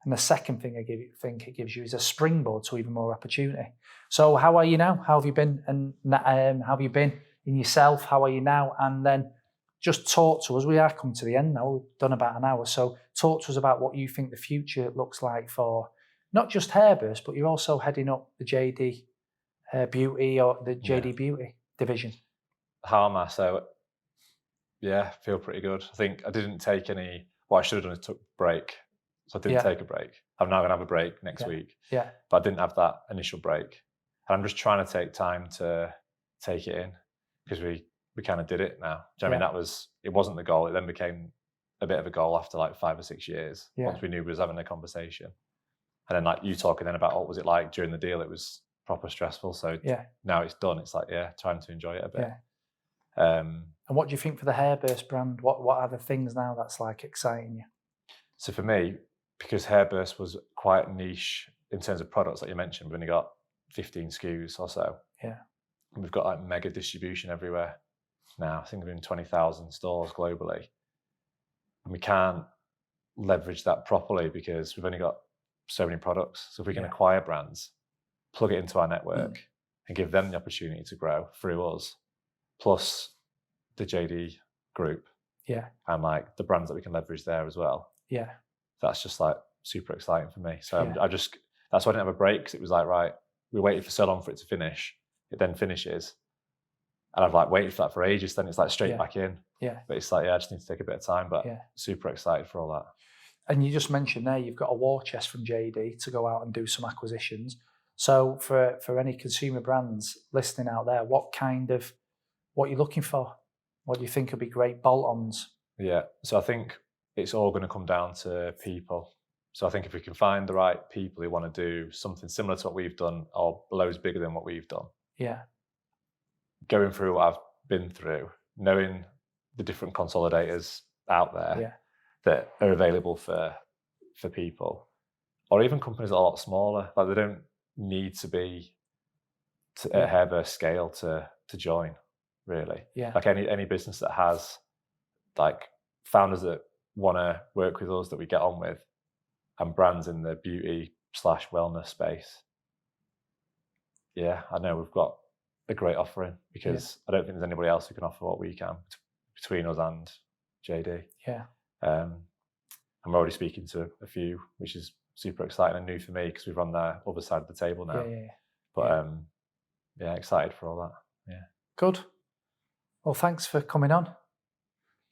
And the second thing I think it gives you is a springboard to even more opportunity. So how are you now? How have you been? And how have you been in yourself? How are you now? And then just talk to us. We are coming to the end now. We've done about an hour. So talk to us about what you think the future looks like for not just Hairburst, but you're also heading up the JD Beauty or the JD Beauty division. How am I? So, feel pretty good. I think I didn't take any, what I should have done is took a break. So I didn't take a break. I'm now going to have a break next week. Yeah. But I didn't have that initial break. And I'm just trying to take time to take it in, because we kind of did it now. Do you know what I mean? It wasn't the goal. It then became a bit of a goal after like 5 or 6 years, once we knew we was having a conversation. And then like you talking then about what was it like during the deal, it was proper stressful. So now it's done. It's like, trying to enjoy it a bit. Yeah. And what do you think for the Hairburst brand? What are the things now that's like exciting you? So for me, because Hairburst was quite niche in terms of products that you mentioned, we've only got 15 SKUs or so. Yeah. And we've got like mega distribution everywhere. now. I think we're in 20,000 stores globally. And we can't leverage that properly because we've only got so many products. So if we can acquire brands, plug it into our network and give them the opportunity to grow through us, plus the JD group. Yeah. And like the brands that we can leverage there as well. Yeah. That's just like super exciting for me. So that's why I didn't have a break, because it was like, right, we waited for so long for it to finish. It then finishes. And I've like waited for that for ages. Then it's like straight back in. Yeah. But it's like, I just need to take a bit of time, but super excited for all that. And you just mentioned there, you've got a war chest from JD to go out and do some acquisitions. So for any consumer brands listening out there, what you're looking for? What do you think would be great bolt-ons? Yeah. So I think it's all going to come down to people. So I think if we can find the right people who want to do something similar to what we've done or loads bigger than what we've done. Yeah. Going through what I've been through, knowing the different consolidators out there that are available for people, or even companies that are a lot smaller. Like they don't need to be at Hairburst scale to join, really. Yeah. Like any business that has like founders that want to work with us that we get on with, and brands in the beauty/wellness space. Yeah, I know we've got a great offering, because I don't think there's anybody else who can offer what we can between us and JD. Yeah. I'm already speaking to a few, which is super exciting and new for me, because we've on the other side of the table now. But excited for all that. Yeah. Good. Well, thanks for coming on.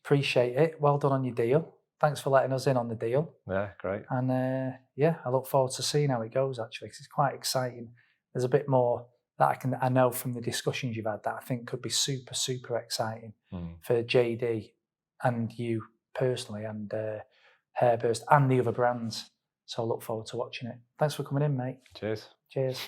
Appreciate it. Well done on your deal. Thanks for letting us in on the deal. Yeah, great. And I look forward to seeing how it goes, actually, because it's quite exciting. There's a bit more that I know from the discussions you've had that I think could be super, super exciting for JD and you personally, and Hairburst and the other brands. So I look forward to watching it. Thanks for coming in, mate. Cheers. Cheers.